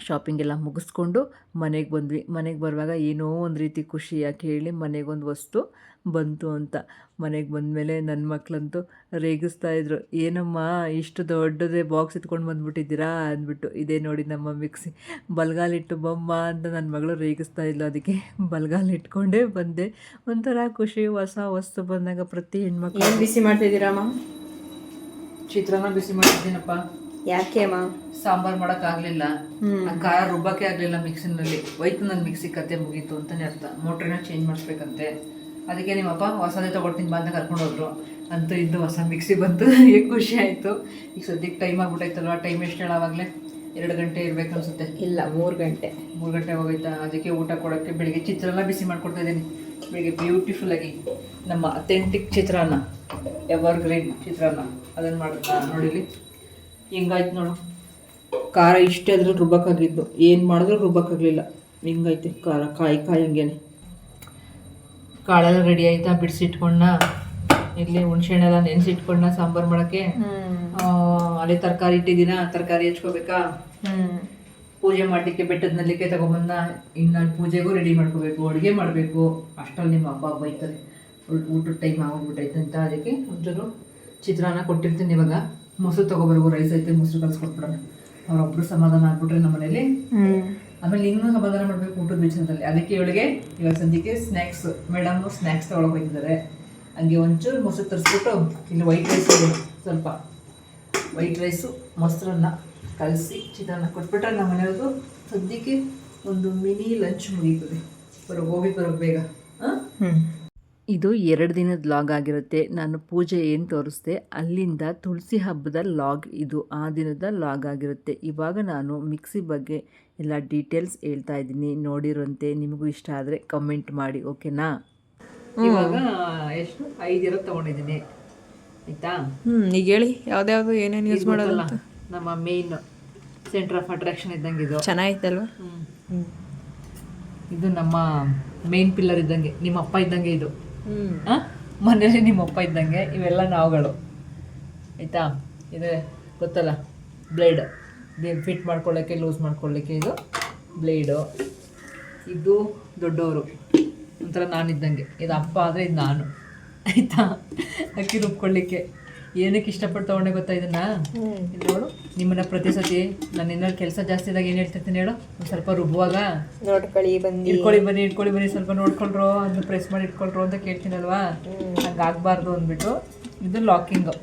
S2: ಶಾಪಿಂಗೆಲ್ಲ ಮುಗಿಸ್ಕೊಂಡು ಮನೆಗೆ ಬಂದ್ವಿ. ಮನೆಗೆ ಬರುವಾಗ ಏನೋ ಒಂದು ರೀತಿ ಖುಷಿ. ಯಾಕೆ ಹೇಳಿ, ಮನೆಗೊಂದು ವಸ್ತು ಬಂತು ಅಂತ. ಮನೆಗೆ ಬಂದಮೇಲೆ ನನ್ನ ಮಕ್ಕಳಂತೂ ರೇಗಿಸ್ತಾಯಿದ್ರು, ಏನಮ್ಮ ಇಷ್ಟು ದೊಡ್ಡದೇ ಬಾಕ್ಸ್ ಇಟ್ಕೊಂಡು ಬಂದುಬಿಟ್ಟಿದ್ದೀರಾ ಅಂದ್ಬಿಟ್ಟು. ಇದೇ ನೋಡಿ ನಮ್ಮ ಮಿಕ್ಸಿ, ಬಲ್ಗಾಲಿಟ್ಟು ಬೊಮ್ಮ ಅಂತ ನನ್ನ ಮಗಳು ರೇಗಿಸ್ತಾಯಿದ್ಲು. ಅದಕ್ಕೆ ಬಲ್ಗಾಲು ಇಟ್ಕೊಂಡೇ ಬಂದೆ. ಒಂಥರ ಖುಷಿ, ಹೊಸ ವಸ್ತು ಬಂದಾಗ ಪ್ರತಿ ಹೆಣ್ಮಕ್ಳು.
S1: ಏನು ಬಿಸಿ ಮಾಡ್ತಿದ್ದೀರಮ್ಮ?
S2: ಚಿತ್ರಾನ್ನ ಬಿಸಿ ಮಾಡಿದ್ದೀನಪ್ಪ.
S1: ಯಾಕೆ ಅಮ್ಮ?
S2: ಸಾಂಬಾರು ಮಾಡೋಕ್ಕಾಗಲಿಲ್ಲ, ಖಾರ ರುಬ್ಬಕ್ಕೆ ಆಗಲಿಲ್ಲ ಮಿಕ್ಸಿನಲ್ಲಿ. ಹೋಯ್ತು ನನ್ನ ಮಿಕ್ಸಿ ಕತೆ ಮುಗೀತು ಅಂತಲೇ ಅರ್ಥ. ಮೋಟ್ರನ್ನ ಚೇಂಜ್ ಮಾಡಿಸ್ಬೇಕಂತೆ. ಅದಕ್ಕೆ ನಿಮ್ಮಪ್ಪ ಹೊಸದೇ ತೊಗೊಳ್ತೀನಿ ಬಾ ಅಂತ ಕರ್ಕೊಂಡು ಹೋದ್ರು. ಅಂತೂ ಇದ್ದು ಹೊಸ ಮಿಕ್ಸಿ ಬಂತು. ನನಗೆ ಖುಷಿ ಆಯಿತು. ಈಗ ಸದ್ಯಕ್ಕೆ ಟೈಮ್ ಆಗ್ಬಿಟ್ಟೈತಲ್ವ, ಟೈಮ್ ಎಷ್ಟು ಹೇಳೋವಾಗಲೇ 2 ಗಂಟೆ ಇರಬೇಕು ಅನಿಸುತ್ತೆ.
S1: ಇಲ್ಲ, 3 ಗಂಟೆ.
S2: 3 ಗಂಟೆ ಹೋಗೈತಾ? ಅದಕ್ಕೆ ಊಟ ಕೊಡೋಕ್ಕೆ ಬೆಳಿಗ್ಗೆ ಚಿತ್ರಾನ್ನ ಬಿಸಿ ಮಾಡ್ಕೊಡ್ತಾ ಇದ್ದೀನಿ. ಬೆಳಿಗ್ಗೆ ಬ್ಯೂಟಿಫುಲ್ಲಾಗಿ ನಮ್ಮ ಅಥೆಂಟಿಕ್ ಚಿತ್ರಾನ್ನ, ಎವರ್ ಗ್ರೀನ್ ಚಿತ್ರಾನ್ನ ಅದನ್ನು ಮಾಡೋದು ನೋಡಿಲಿ. ಹಿಂಗಾಯ್ತು ನೋಡು, ಖಾರ ಇಷ್ಟೇ ಆದರೂ ರುಬ್ಬಕ್ಕಾಗಿದ್ದು, ಏನು ಮಾಡಿದ್ರೂ ರುಬ್ಬಕ್ಕಾಗಲಿಲ್ಲ. ಹಿಂಗೈತೆ ಖಾರ, ಕಾಯಿ ಹಂಗೇನೆ. ಕಾಳೆಲ್ಲ ರೆಡಿ ಆಯಿತಾ? ಬಿಡಿಸಿಟ್ಕೊಂಡ, ಇಲ್ಲಿ ಹುಣ್ಸೆಹಣ್ಣೆಲ್ಲ ನೆನೆಸಿಟ್ಕೊಂಡ ಸಾಂಬಾರು ಮಾಡೋಕ್ಕೆ. ಅಲ್ಲಿ ತರಕಾರಿ ಇಟ್ಟಿದ್ದೀನ, ತರಕಾರಿ ಹೆಚ್ಕೋಬೇಕಾ, ಪೂಜೆ ಮಾಡಲಿಕ್ಕೆ ಬೆಟ್ಟದ ನಲ್ಲಿಕೆ ತಗೊಂಬಂದ. ಇನ್ನು ಪೂಜೆಗೂ ರೆಡಿ ಮಾಡ್ಕೋಬೇಕು, ಅಡುಗೆ ಮಾಡಬೇಕು. ಅಷ್ಟರಲ್ಲಿ ನಿಮ್ಮ ಹಬ್ಬ ಬೈತಾರೆ, ಊಟದ ಟೈಮ್ ಆಗೋಗ್ಬಿಟ್ಟೈತೆ ಅಂತ. ಅದಕ್ಕೆ ಒಂಚೂರು ಚಿತ್ರಾನ್ನ ಕೊಟ್ಟಿರ್ತೀನಿ ಇವಾಗ. ಮೊಸರು ತೊಗೊಬರ್ಗು, ರೈಸ್ ಐತೆ, ಮೊಸರು ಕಲ್ಸ್ಕೊಟ್ಬಿಡೋಣ. ಅವರೊಬ್ಬರು ಸಮಾಧಾನ ಆಗ್ಬಿಟ್ರೆ ನಮ್ಮ ಮನೇಲಿ. ಆಮೇಲೆ ಇನ್ನೂ ಸಮಾಧಾನ ಮಾಡಬೇಕು ಊಟದ ವಿಚಾರದಲ್ಲಿ. ಅದಕ್ಕೆ ಇವಳಿಗೆ ಇವಾಗ ಸಂಜೆಗೆ ಸ್ನ್ಯಾಕ್ಸ್, ಮೇಡಮ್ ಸ್ನ್ಯಾಕ್ಸ್ ತೊಗೊಳಕ್ಕೆ ಹೋಗಿದ್ದಾರೆ. ಹಂಗೆ ಒಂಚೂರು ಮೊಸರು ತರಿಸ್ಬಿಟ್ಟು ಇಲ್ಲಿ ವೈಟ್ ರೈಸ್ ಇದೆ, ಸ್ವಲ್ಪ ವೈಟ್ ರೈಸು ಮೊಸರನ್ನ ಕಲಸಿ ಚಿತ್ರಾನ್ನ ಕೊಟ್ಬಿಟ್ರೆ ನಮ್ಮ ಮನೆಯವ್ರದ್ದು ಸದ್ಯಕ್ಕೆ ಒಂದು ಮಿನಿ ಲಂಚ್ ಮುಗೀತದೆ. ಬರೋಕ್ಕೆ ಬೇಗ. ಇದು 2 ದಿನದ ಲಾಗ್ ಆಗಿರುತ್ತೆ. ನಾನು ಪೂಜೆ ಏನು ತೋರಿಸ್ದೆ ಅಲ್ಲಿಂದ ತುಳಸಿ ಹಬ್ಬದ ಲಾಗ್ ಇದು ಆ ದಿನದ ಲಾಗ್ ಆಗಿರುತ್ತೆ. ಇವಾಗ ನಾನು ಮಿಕ್ಸಿ ಬಗ್ಗೆ ಎಲ್ಲ ಡೀಟೇಲ್ಸ್ ಹೇಳ್ತಾ ಇದ್ದೀನಿ, ನೋಡಿರುವಂತೆ. ನಿಮಗೂ ಇಷ್ಟ ಆದರೆ ಕಮೆಂಟ್ ಮಾಡಿ, ಓಕೆನಾ? ಇವಾಗ ಎಷ್ಟು 5 ಇರೋದು ತೊಗೊಂಡಿದ್ದೀನಿ, ಆಯಿತಾ?
S1: ಈಗ ಹೇಳಿ ಯಾವ್ದ್ಯಾವುದು ಏನೇನು ಯೂಸ್ ಮಾಡೋದಲ್ಲ.
S2: ನಮ್ಮ ಮೇನ್ ಸೆಂಟರ್ ಆಫ್ ಅಟ್ರಾಕ್ಷನ್ ಇದ್ದಂಗೆ ಇದು
S1: ಚೆನ್ನಾಗಿತ್ತಲ್ವ?
S2: ಇದು ನಮ್ಮ ಮೇನ್ ಪಿಲ್ಲರ್ ಇದ್ದಂಗೆ, ನಿಮ್ಮ ಅಪ್ಪ ಇದ್ದಂಗೆ ಇದು. ಮನೇಲಿ ನಿಮ್ಮ ಅಪ್ಪ ಇದ್ದಂಗೆ ಇವೆಲ್ಲ ನಾವುಗಳು, ಆಯಿತಾ? ಇದು ಗೊತ್ತಲ್ಲ, ಬ್ಲೇಡ್ ಫಿಟ್ ಮಾಡ್ಕೊಳ್ಳೋಕ್ಕೆ, ಲೂಸ್ ಮಾಡ್ಕೊಳ್ಳೋಕ್ಕೆ ಇದು ಬ್ಲೇಡು. ಇದು ದೊಡ್ಡವರು, ಒಂಥರ ನಾನಿದ್ದಂಗೆ. ಇದು ಅಪ್ಪ ಆದರೆ ಇದು ನಾನು, ಆಯಿತಾ? ಅಕ್ಕಿ ರುಬ್ಕೊಳ್ಳಿಕ್ಕೆ ಏನಕ್ಕೆ ಇಷ್ಟಪಟ್ಟು ತೊಗೊಂಡೆ ಗೊತ್ತಾ ಇದನ್ನ? ಇದು ನೋಡು, ನಿಮ್ಮನ್ನ ಪ್ರತಿ ಸತಿ ನಾನು ಇನ್ನೊಂದು ಕೆಲಸ ಜಾಸ್ತಿ ಇದ್ದಾಗ ಏನು ಹೇಳ್ತಿರ್ತೀನಿ ಹೇಳು, ಒಂದು ಸ್ವಲ್ಪ ರುಬ್ಬುವಾಗ
S1: ನೋಡ್ಕೊಳ್ಳಿ ಬನ್ನಿ,
S2: ಇಟ್ಕೊಳ್ಳಿ ಬನ್ನಿ, ಸ್ವಲ್ಪ ನೋಡ್ಕೊಳ್ರೋ, ಅದನ್ನ ಪ್ರೆಸ್ ಮಾಡಿ ಇಟ್ಕೊಳ್ರೋ ಅಂತ ಕೇಳ್ತೀನಲ್ವಾ, ಹಂಗೆ ಆಗಬಾರ್ದು ಅಂದ್ಬಿಟ್ಟು ಇದು ಲಾಕಿಂಗು.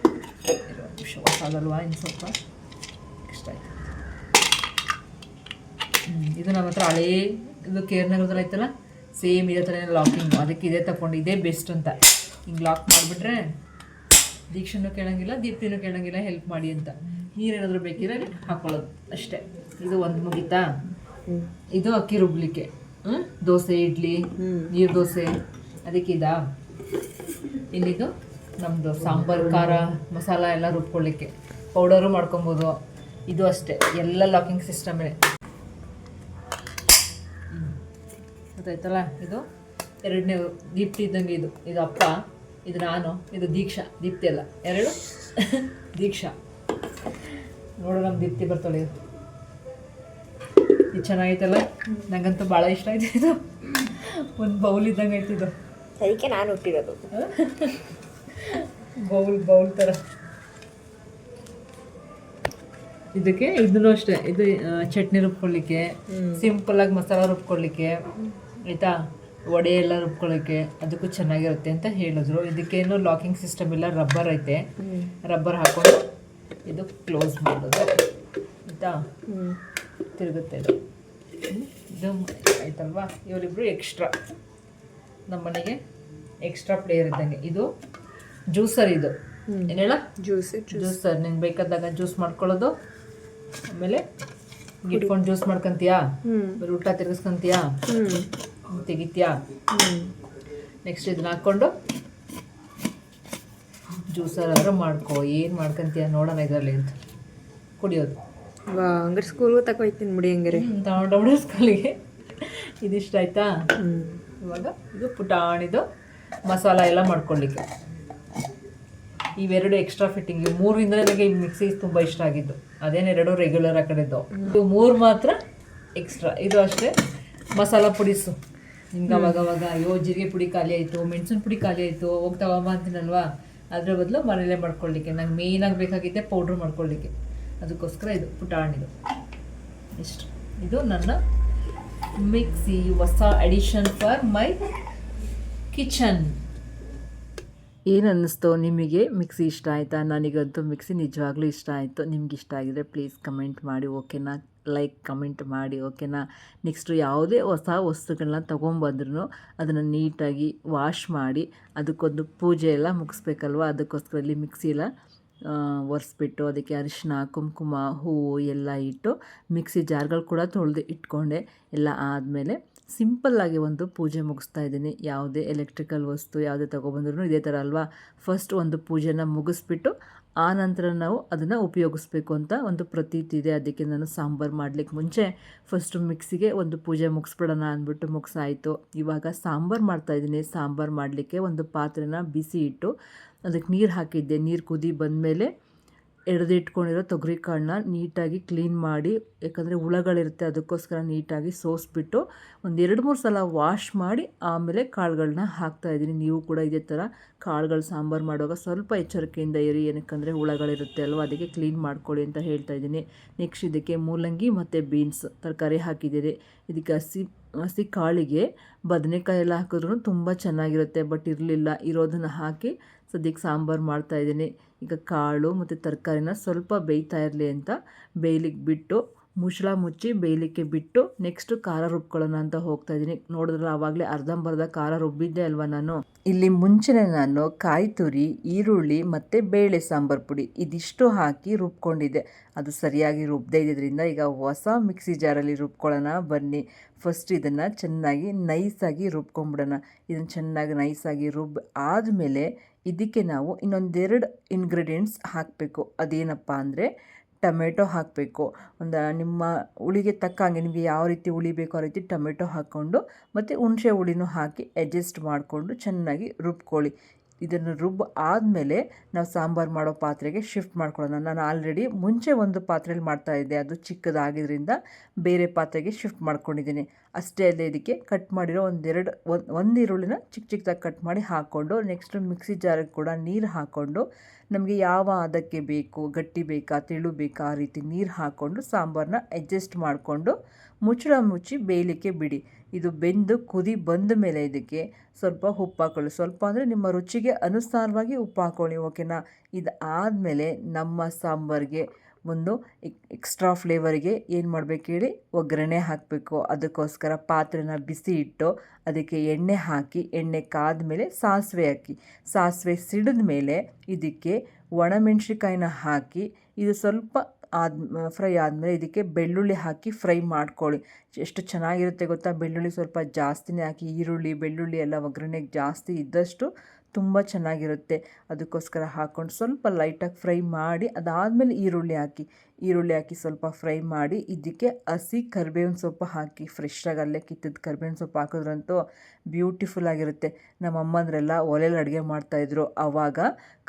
S2: ಆಗಲ್ವಾ? ಇನ್ನು ಸ್ವಲ್ಪ ಇಷ್ಟ ಆಯ್ತು. ಇದು ನಮ್ಮ ಹತ್ರ ಹಳೇ ಇದು ಕೇರ್ನಗರದಲ್ಲಿ ಐತಲ್ಲ, ಸೇಮ್ ಇದೇ ಥರ ಲಾಕಿಂಗು. ಅದಕ್ಕೆ ಇದೇ ತಗೊಂಡು ಇದೇ ಬೆಸ್ಟ್ ಅಂತ. ಹಿಂಗೆ ಲಾಕ್ ಮಾಡಿಬಿಟ್ರೆ ದೀಕ್ಷೆನೂ ಕೇಳೋಂಗಿಲ್ಲ, ದೀಪ್ತಿನೂ ಕೇಳೋಂಗಿಲ್ಲ ಹೆಲ್ಪ್ ಮಾಡಿ ಅಂತ. ನೀರೇನಾದರೂ ಬೇಕಿದ್ರೆ ಹಾಕೊಳ್ಳೋದು ಅಷ್ಟೇ. ಇದು ಒಂದು ಮುಗಿತಾ? ಇದು ಅಕ್ಕಿ ರುಬ್ಲಿಕ್ಕೆ, ದೋಸೆ, ಇಡ್ಲಿ, ನೀರು ದೋಸೆ, ಅದಕ್ಕೆ ಇದಾ. ಇಲ್ಲಿದು ನಮ್ಮದು ಸಾಂಬಾರು, ಖಾರ, ಮಸಾಲ ಎಲ್ಲ ರುಬ್ಕೊಳ್ಳಿಕ್ಕೆ, ಪೌಡರು ಮಾಡ್ಕೊಬೋದು. ಇದು ಅಷ್ಟೇ, ಎಲ್ಲ ಲಾಕಿಂಗ್ ಸಿಸ್ಟಮೇ. ಗೊತ್ತಾಯ್ತಲ್ಲ? ಇದು 2ನೇ ದೀಪ್ತಿ ಇದ್ದಂಗೆ. ಇದು ಅಪ್ಪ, ಇದು ನಾನು, ಇದು ದೀಕ್ಷಾ. ದೀಪ್ತಿ ಅಲ್ಲ, 2 ದೀಕ್ಷಾ. ನೋಡು ನಮ್ಮ ದೀಪ್ತಿ ಬರ್ತಾಳೆ. ಇದು ಚೆನ್ನಾಗೈತಲ್ಲ, ನಂಗಂತೂ ಭಾಳ ಇಷ್ಟ ಆಯ್ತು. ಇದು ಒಂದು ಬೌಲ್ ಇದ್ದಂಗೆ ಆಯ್ತಿದ್ದು,
S1: ಅದಕ್ಕೆ ನಾನು ಹುಟ್ಟಿರೋದು.
S2: ಬೌಲ್ ಥರ. ಇದಕ್ಕೆ ಇದನ್ನು ಅಷ್ಟೇ, ಇದು ಚಟ್ನಿ ರುಬ್ಕೊಳ್ಳಿಕ್ಕೆ, ಸಿಂಪಲ್ಲಾಗಿ ಮಸಾಲ ರುಬ್ಕೊಳ್ಳಿಕ್ಕೆ, ಆಯಿತಾ? ವಡೆ ಎಲ್ಲ ರುಬ್ಕೊಳ್ಳೋಕ್ಕೆ ಅದಕ್ಕೂ ಚೆನ್ನಾಗಿರುತ್ತೆ ಅಂತ ಹೇಳಿದ್ರು. ಇದಕ್ಕೇನು ಲಾಕಿಂಗ್ ಸಿಸ್ಟಮ್ ಇಲ್ಲ, ರಬ್ಬರ್ ಐತೆ. ರಬ್ಬರ್ ಹಾಕೊಂಡು ಇದು ಕ್ಲೋಸ್ ಮಾಡೋದು, ಆಯಿತಾ? ತಿರುಗುತ್ತೆ ಇದು. ಇದು ಆಯ್ತಲ್ವಾ? ಇವರಿಬ್ಬರು ಎಕ್ಸ್ಟ್ರಾ, ನಮ್ಮ ಮನೆಗೆ ಎಕ್ಸ್ಟ್ರಾ ಪ್ಲೇಯರ್ ಇದ್ದಂಗೆ. ಇದು ಜ್ಯೂಸರ್, ಇದು ಏನು ಹೇಳ, ಜ್ಯೂಸರ್. ನಿಂಗೆ ಬೇಕಾದಾಗ ಜ್ಯೂಸ್ ಮಾಡ್ಕೊಳ್ಳೋದು. ಆಮೇಲೆ ಇಟ್ಕೊಂಡು ಜ್ಯೂಸ್ ಮಾಡ್ಕೊಂತೀಯಾ, ಬರೀ ಊಟ ತಿರ್ಗಿಸ್ಕೊಂತೀಯಾ, ತೆಗಿತೀಯಾ. ನೆಕ್ಸ್ಟ್ ಇದನ್ನ ಹಾಕ್ಕೊಂಡು ಜ್ಯೂಸರ್ ಆದರೂ ಮಾಡ್ಕೊ, ಏನು ಮಾಡ್ಕೊಂತೀಯ ನೋಡೋಣ ಇದರಲ್ಲಿ ಅಂತ ಕುಡಿಯೋದು.
S1: ಹಂಗಾರೆ ಸ್ಕೂಲ್ಗೂ ತಗೋಯ್ತೀನಿ ಮುಡಿ. ಹಂಗಾರೆ
S2: ತಗೊಂಡೋಗ್ಬಿಡೋ ಸ್ಕೂಲಿಗೆ. ಇದಿಷ್ಟ ಆಯ್ತಾ? ಇವಾಗ ಇದು ಪುಟಾಣಿದು ಮಸಾಲ ಎಲ್ಲ ಮಾಡ್ಕೊಳ್ಳಿಕ್ಕೆ. ಇವೆರಡು ಎಕ್ಸ್ಟ್ರಾ ಫಿಟ್ಟಿಂಗ್. ಇವು 3ರಿಂದ ನನಗೆ ಈ ಮಿಕ್ಸಿ ತುಂಬ ಇಷ್ಟ ಆಗಿದ್ದು. ಅದೇನು 2 ರೆಗ್ಯುಲರ್ ಆ ಕಡೆದ್ದು, ಇವು 3 ಮಾತ್ರ ಎಕ್ಸ್ಟ್ರಾ. ಇದು ಅಷ್ಟೇ ಮಸಾಲ ಪುಡಿಸು. ನಿಮ್ಗೆ ಅವಾಗವಾಗ ಅಯ್ಯೋ ಜೀರಿಗೆ ಪುಡಿ ಖಾಲಿ ಆಯಿತು, ಮೆಣಸಿನ ಪುಡಿ ಖಾಲಿ ಆಯಿತು, ಹೋಗಿ ತಗೊಂಬ ಅಂತೀನಲ್ವಾ, ಅದ್ರ ಬದಲು ಮನೇಲೇ ಮಾಡ್ಕೊಳ್ಳಿಕ್ಕೆ. ನಂಗೆ ಮೇಯ್ನಾಗಿ ಬೇಕಾಗಿದ್ದೆ ಪೌಡ್ರ್ ಮಾಡ್ಕೊಳ್ಳಿಕ್ಕೆ. ಅದಕ್ಕೋಸ್ಕರ ಇದು ಪುಟಾಣಿದು ಇಷ್ಟು. ಇದು ನನ್ನ ಮಿಕ್ಸಿ, ಹೊಸ ಅಡಿಷನ್ ಫಾರ್ ಮೈ ಕಿಚನ್. ಏನು ಅನ್ನಿಸ್ತು ನಿಮಗೆ? ಮಿಕ್ಸಿ ಇಷ್ಟ ಆಯಿತಾ? ನನಗಂತೂ ಮಿಕ್ಸಿ ನಿಜವಾಗ್ಲೂ ಇಷ್ಟ ಆಯಿತು. ನಿಮ್ಗೆ ಇಷ್ಟ ಆಗಿದ್ರೆ ಪ್ಲೀಸ್ ಕಮೆಂಟ್ ಮಾಡಿ, ಓಕೆನಾ? ಲೈಕ್ ಕಮೆಂಟ್ ಮಾಡಿ, ಓಕೆನಾ? ನೆಕ್ಸ್ಟು ಯಾವುದೇ ಹೊಸ ವಸ್ತುಗಳನ್ನ ತೊಗೊಂಬಂದ್ರೂ ಅದನ್ನು ನೀಟಾಗಿ ವಾಶ್ ಮಾಡಿ ಅದಕ್ಕೊಂದು ಪೂಜೆ ಎಲ್ಲ ಮುಗಿಸ್ಬೇಕಲ್ವ. ಅದಕ್ಕೋಸ್ಕರ ಇಲ್ಲಿ ಮಿಕ್ಸಿ ಎಲ್ಲ ಒರೆಸ್ಬಿಟ್ಟು ಅದಕ್ಕೆ ಅರಿಶಿನ, ಕುಂಕುಮ, ಹೂವು ಎಲ್ಲ ಇಟ್ಟು ಮಿಕ್ಸಿ ಜಾರ್ಗಳು ಕೂಡ ತೊಳೆದು ಇಟ್ಕೊಂಡೆ. ಎಲ್ಲ ಆದಮೇಲೆ ಸಿಂಪಲ್ಲಾಗಿ ಒಂದು ಪೂಜೆ ಮುಗಿಸ್ತಾ ಇದ್ದೀನಿ. ಯಾವುದೇ ಎಲೆಕ್ಟ್ರಿಕಲ್ ವಸ್ತು ಯಾವುದೇ ತೊಗೊಬಂದ್ರೂ ಇದೇ ಥರ ಅಲ್ವಾ, ಫಸ್ಟ್ ಒಂದು ಪೂಜೆನ ಮುಗಿಸ್ಬಿಟ್ಟು ಆ ನಂತರ ನಾವು ಅದನ್ನು ಉಪಯೋಗಿಸ್ಬೇಕು ಅಂತ ಒಂದು ಪ್ರತೀತಿ ಇದೆ. ಅದಕ್ಕೆ ನಾನು ಸಾಂಬಾರು ಮಾಡಲಿಕ್ಕೆ ಮುಂಚೆ ಫಸ್ಟು ಮಿಕ್ಸಿಗೆ ಒಂದು ಪೂಜೆ ಮುಗಿಸ್ಬಿಡೋಣ ಅಂದ್ಬಿಟ್ಟು ಮುಗಿಸಾಯಿತು. ಇವಾಗ ಸಾಂಬಾರು ಮಾಡ್ತಾಯಿದ್ದೀನಿ. ಸಾಂಬಾರು ಮಾಡಲಿಕ್ಕೆ ಒಂದು ಪಾತ್ರೆನ ಬಿಸಿ ಇಟ್ಟು ಅದಕ್ಕೆ ನೀರು ಹಾಕಿದ್ದೆ. ನೀರು ಕುದಿ ಬಂದಮೇಲೆ ಎಳೆದಿಟ್ಕೊಂಡಿರೋ ತೊಗರಿ ಕಾಳನ್ನ ನೀಟಾಗಿ ಕ್ಲೀನ್ ಮಾಡಿ, ಯಾಕಂದರೆ ಹುಳಗಳಿರುತ್ತೆ ಅದಕ್ಕೋಸ್ಕರ ನೀಟಾಗಿ ಸೋಸಿಬಿಟ್ಟು ಒಂದು 2-3 ಸಲ ವಾಶ್ ಮಾಡಿ ಆಮೇಲೆ ಕಾಳುಗಳನ್ನ ಹಾಕ್ತಾಯಿದ್ದೀನಿ. ನೀವು ಕೂಡ ಇದೇ ಥರ ಕಾಳುಗಳು ಸಾಂಬಾರು ಮಾಡುವಾಗ ಸ್ವಲ್ಪ ಎಚ್ಚರಿಕೆಯಿಂದ ಇರಿ, ಏನಕ್ಕಂದರೆ ಹುಳಗಳಿರುತ್ತೆ ಅಲ್ವ, ಅದಕ್ಕೆ ಕ್ಲೀನ್ ಮಾಡ್ಕೊಳ್ಳಿ ಅಂತ ಹೇಳ್ತಾಯಿದ್ದೀನಿ. ನೆಕ್ಸ್ಟ್ ಇದಕ್ಕೆ ಮೂಲಂಗಿ ಮತ್ತು ಬೀನ್ಸ್ ತರಕಾರಿ ಹಾಕಿದ್ದೀರಿ. ಇದಕ್ಕೆ ಹಸಿ ಕಾಳಿಗೆ ಬದನೆಕಾಯಿ ಎಲ್ಲ ಹಾಕಿದ್ರೂ ತುಂಬ ಚೆನ್ನಾಗಿರುತ್ತೆ, ಬಟ್ ಇರಲಿಲ್ಲ, ಇರೋದನ್ನು ಹಾಕಿ ಸದ್ಯಕ್ಕೆ ಸಾಂಬಾರು ಮಾಡ್ತಾಯಿದ್ದೀನಿ. ಈಗ ಕಾಳು ಮತ್ತು ತರಕಾರಿನ ಸ್ವಲ್ಪ ಬೇಯ್ತಾ ಇರಲಿ ಅಂತ ಬೇಯಲಿಕ್ಕೆ ಬಿಟ್ಟು, ಮುಚ್ಚಳ ಮುಚ್ಚಿ ಬೇಯಲಿಕ್ಕೆ ಬಿಟ್ಟು ನೆಕ್ಸ್ಟ್ ಖಾರ ರುಬ್ಕೊಳ್ಳೋಣ ಅಂತ ಹೋಗ್ತಾಯಿದ್ದೀನಿ. ನೋಡಿದ್ರಲ್ಲ ಆವಾಗಲೇ ಅರ್ಧಂಬರ್ಧ ಖಾರ ರುಬ್ಬಿದ್ದೆ ಅಲ್ವಾ ನಾನು. ಇಲ್ಲಿ ಮುಂಚೆನೇ ನಾನು ಕಾಯಿ ತುರಿ, ಈರುಳ್ಳಿ ಮತ್ತು ಬೇಳೆ ಸಾಂಬಾರು ಪುಡಿ ಇದಿಷ್ಟು ಹಾಕಿ ರುಬ್ಕೊಂಡಿದ್ದೆ. ಅದು ಸರಿಯಾಗಿ ರುಬ್ಬದೇ ಇದ್ದಿದ್ದರಿಂದ ಈಗ ಹೊಸ ಮಿಕ್ಸಿ ಜಾರಲ್ಲಿ ರುಬ್ಕೊಳ್ಳೋಣ ಬನ್ನಿ. ಫಸ್ಟ್ ಇದನ್ನು ಚೆನ್ನಾಗಿ ನೈಸಾಗಿ ರುಬ್ಕೊಂಬಿಡೋಣ. ಇದನ್ನು ಚೆನ್ನಾಗಿ ನೈಸಾಗಿ ಆದಮೇಲೆ ಇದಕ್ಕೆ ನಾವು ಇನ್ನೊಂದೆರಡು ಇಂಗ್ರೀಡಿಯೆಂಟ್ಸ್ ಹಾಕಬೇಕು. ಅದೇನಪ್ಪ ಅಂದರೆ ಟೊಮೆಟೊ ಹಾಕಬೇಕು. ನಿಮ್ಮ ಹುಳಿಗೆ ತಕ್ಕ ಹಾಗೆ ನಿಮಗೆ ಯಾವ ರೀತಿ ಹುಳಿ ಬೇಕೋ ಆ ರೀತಿ ಟೊಮೆಟೊ ಹಾಕ್ಕೊಂಡು ಮತ್ತು ಹುಣಸೆ ಹುಳಿನೂ ಹಾಕಿ ಅಡ್ಜಸ್ಟ್ ಮಾಡಿಕೊಂಡು ಚೆನ್ನಾಗಿ ರುಬ್ಕೊಳ್ಳಿ. ಇದನ್ನು ಆದಮೇಲೆ ನಾವು ಸಾಂಬಾರು ಮಾಡೋ ಪಾತ್ರೆಗೆ ಶಿಫ್ಟ್ ಮಾಡ್ಕೊಳ್ಳೋಣ. ನಾನು ಆಲ್ರೆಡಿ ಮುಂಚೆ ಒಂದು ಪಾತ್ರೆಯಲ್ಲಿ ಮಾಡ್ತಾಯಿದ್ದೆ, ಅದು ಚಿಕ್ಕದಾಗಿದ್ದರಿಂದ ಬೇರೆ ಪಾತ್ರೆಗೆ ಶಿಫ್ಟ್ ಮಾಡ್ಕೊಂಡಿದ್ದೀನಿ. ಅಷ್ಟೇ ಅಲ್ಲದೆ ಇದಕ್ಕೆ ಕಟ್ ಮಾಡಿರೋ ಒಂದು ಈರುಳ್ಳಿನ ಚಿಕ್ಕದಾಗಿ ಕಟ್ ಮಾಡಿ ಹಾಕ್ಕೊಂಡು ನೆಕ್ಸ್ಟ್ ಮಿಕ್ಸಿ ಜಾರಿಗೆ ಕೂಡ ನೀರು ಹಾಕ್ಕೊಂಡು ನಮಗೆ ಯಾವ ಅದಕ್ಕೆ ಬೇಕು, ಗಟ್ಟಿ ಬೇಕಾ ತೆಳು ಬೇಕಾ ಆ ರೀತಿ ನೀರು ಹಾಕ್ಕೊಂಡು ಸಾಂಬಾರನ್ನ ಅಡ್ಜಸ್ಟ್ ಮಾಡಿಕೊಂಡು ಮುಚ್ಚಳ ಮುಚ್ಚಿ ಬೇಯಲಿಕ್ಕೆ ಬಿಡಿ. ಇದು ಬೆಂದು ಕುದಿ ಬಂದ ಮೇಲೆ ಇದಕ್ಕೆ ಸ್ವಲ್ಪ ಉಪ್ಪು ಹಾಕೊಳ್ಳಿ. ಸ್ವಲ್ಪ ಅಂದರೆ ನಿಮ್ಮ ರುಚಿಗೆ ಅನುಸಾರವಾಗಿ ಉಪ್ಪು ಹಾಕ್ಕೊಳ್ಳಿ, ಓಕೆನಾ. ಇದು ಆದಮೇಲೆ ನಮ್ಮ ಸಾಂಬಾರಿಗೆ ಒಂದು ಎಕ್ಸ್ಟ್ರಾ ಫ್ಲೇವರಿಗೆ ಏನು ಮಾಡಬೇಕು ಹೇಳಿ, ಒಗ್ಗರಣೆ ಹಾಕಬೇಕು. ಅದಕ್ಕೋಸ್ಕರ ಪಾತ್ರೆನ ಬಿಸಿ ಇಟ್ಟು ಅದಕ್ಕೆ ಎಣ್ಣೆ ಹಾಕಿ, ಎಣ್ಣೆ ಕಾದ್ಮೇಲೆ ಸಾಸಿವೆ ಹಾಕಿ, ಸಾಸಿವೆ ಸಿಡಿದ ಮೇಲೆ ಇದಕ್ಕೆ ಒಣಮೆಣ್ಸಿಕಾಯಿನ ಹಾಕಿ ಇದು ಸ್ವಲ್ಪ ಫ್ರೈ ಆದಮೇಲೆ ಇದಕ್ಕೆ ಬೆಳ್ಳುಳ್ಳಿ ಹಾಕಿ ಫ್ರೈ ಮಾಡ್ಕೊಳ್ಳಿ. ಎಷ್ಟು ಚೆನ್ನಾಗಿರುತ್ತೆ ಗೊತ್ತಾ. ಬೆಳ್ಳುಳ್ಳಿ ಸ್ವಲ್ಪ ಜಾಸ್ತಿನೇ ಹಾಕಿ, ಈರುಳ್ಳಿ ಬೆಳ್ಳುಳ್ಳಿ ಎಲ್ಲ ಒಗ್ಗರಣೆಗೆ ಜಾಸ್ತಿ ಇದ್ದಷ್ಟು ತುಂಬ ಚೆನ್ನಾಗಿರುತ್ತೆ. ಅದಕ್ಕೋಸ್ಕರ ಹಾಕ್ಕೊಂಡು ಸ್ವಲ್ಪ ಲೈಟಾಗಿ ಫ್ರೈ ಮಾಡಿ ಅದಾದಮೇಲೆ ಈರುಳ್ಳಿ ಹಾಕಿ ಸ್ವಲ್ಪ ಫ್ರೈ ಮಾಡಿ ಇದಕ್ಕೆ ಹಸಿ ಕರಿಬೇವಿನ ಸೊಪ್ಪು ಹಾಕಿ, ಫ್ರೆಶ್ಶಾಗಿ ಅಲ್ಲೇ ಕಿತ್ತಿದ ಕರಿಬೇವಿನ ಸೊಪ್ಪು ಹಾಕಿದ್ರಂತೂ ಬ್ಯೂಟಿಫುಲ್ ಆಗಿರುತ್ತೆ. ನಮ್ಮ ಅಮ್ಮಂದ್ರೆಲ್ಲ ಒಲೆಯಲ್ಲಿ ಅಡುಗೆ ಮಾಡ್ತಾಯಿದ್ರು, ಆವಾಗ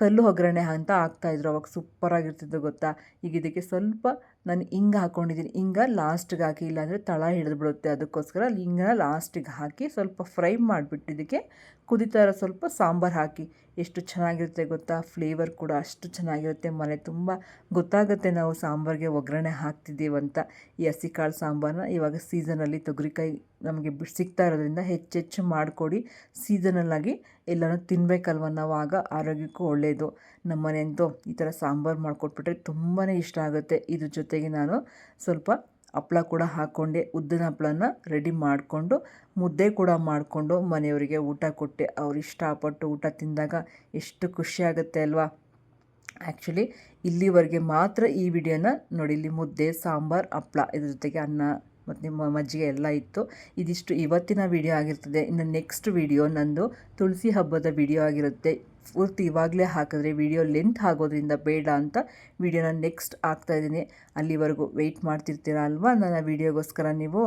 S2: ಕಲ್ಲು ಒಗ್ಗರಣೆ ಅಂತ ಹಾಕ್ತಾಯಿದ್ರು, ಅವಾಗ ಸೂಪರಾಗಿರ್ತಿದ್ದು ಗೊತ್ತಾ. ಈಗ ಇದಕ್ಕೆ ಸ್ವಲ್ಪ ನಾನು ಹಿಂಗೆ ಹಾಕ್ಕೊಂಡಿದ್ದೀನಿ. ಹಿಂಗೆ ಲಾಸ್ಟಿಗೆ ಹಾಕಿ, ಇಲ್ಲಾಂದರೆ ತಳ ಹಿಡಿದ್ಬಿಡುತ್ತೆ. ಅದಕ್ಕೋಸ್ಕರ ಹಿಂಗನ್ನ ಲಾಸ್ಟಿಗೆ ಹಾಕಿ ಸ್ವಲ್ಪ ಫ್ರೈ ಮಾಡಿಬಿಟ್ಟು ಇದಕ್ಕೆ ಕುದಿತಾ ಇರೋ ಸ್ವಲ್ಪ ಸಾಂಬಾರು ಹಾಕಿ. ಎಷ್ಟು ಚೆನ್ನಾಗಿರುತ್ತೆ ಗೊತ್ತಾ. ಫ್ಲೇವರ್ ಕೂಡ ಅಷ್ಟು ಚೆನ್ನಾಗಿರುತ್ತೆ. ಮನೆ ತುಂಬ ಗೊತ್ತಾಗುತ್ತೆ ನಾವು ಸಾಂಬಾರಿಗೆ ಒಗ್ಗರಣೆ ಹಾಕ್ತಿದ್ದೀವಂತ. ಈ ಹಸಿಕಾಳು ಸಾಂಬಾರನ್ನ ಇವಾಗ ಸೀಸನಲ್ಲಿ ತೊಗರಿಕಾಯಿ ನಮಗೆ ಸಿಗ್ತಾ ಇರೋದ್ರಿಂದ ಹೆಚ್ಚೆಚ್ಚು ಮಾಡಿಕೊಡಿ. ಸೀಸನಲ್ಲಾಗಿ ಎಲ್ಲನೂ ತಿನ್ನಬೇಕಲ್ವ ನಾವು, ಆಗ ಆರೋಗ್ಯಕ್ಕೂ ಒಳ್ಳೆಯದು. ನಮ್ಮ ಮನೆಯಂತೂ ಈ ಥರ ಸಾಂಬಾರು ಮಾಡಿಕೊಟ್ಬಿಟ್ರೆ ತುಂಬಾ ಇಷ್ಟ ಆಗುತ್ತೆ. ಇದ್ರ ಜೊತೆಗೆ ನಾನು ಸ್ವಲ್ಪ ಹಪ್ಳ ಕೂಡ ಹಾಕ್ಕೊಂಡೆ. ಉದ್ದಿನ ಹಪ್ಳನ ರೆಡಿ ಮಾಡಿಕೊಂಡು ಮುದ್ದೆ ಕೂಡ ಮಾಡಿಕೊಂಡು ಮನೆಯವರಿಗೆ ಊಟ ಕೊಟ್ಟೆ. ಅವ್ರು ಇಷ್ಟಪಟ್ಟು ಊಟ ತಿಂದಾಗ ಎಷ್ಟು ಖುಷಿಯಾಗುತ್ತೆ ಅಲ್ವಾ. ಆ್ಯಕ್ಚುಲಿ ಇಲ್ಲಿವರೆಗೆ ಮಾತ್ರ ಈ ವಿಡಿಯೋನ ನೋಡಿ. ಇಲ್ಲಿ ಮುದ್ದೆ, ಸಾಂಬಾರು, ಹಪ್ಳ, ಇದ್ರ ಜೊತೆಗೆ ಅನ್ನ ಮತ್ತು ಮಜ್ಜಿಗೆ ಎಲ್ಲ ಇತ್ತು. ಇದಿಷ್ಟು ಇವತ್ತಿನ ವಿಡಿಯೋ ಆಗಿರ್ತದೆ. ಇನ್ನು ನೆಕ್ಸ್ಟ್ ವಿಡಿಯೋ ನಂದು ತುಳಸಿ ಹಬ್ಬದ ವಿಡಿಯೋ ಆಗಿರುತ್ತೆ. ಪೂರ್ತಿ ಇವಾಗಲೇ ಹಾಕಿದ್ರೆ ವಿಡಿಯೋ ಲೆಂತ್ ಆಗೋದ್ರಿಂದ ಬೇಡ ಅಂತ ವಿಡಿಯೋನ ನೆಕ್ಸ್ಟ್ ಹಾಕ್ತಾಯಿದ್ದೀನಿ. ಅಲ್ಲಿವರೆಗೂ ವೆಯ್ಟ್ ಮಾಡ್ತಿರ್ತೀರ ಅಲ್ವಾ ನನ್ನ ವಿಡಿಯೋಗೋಸ್ಕರ ನೀವು.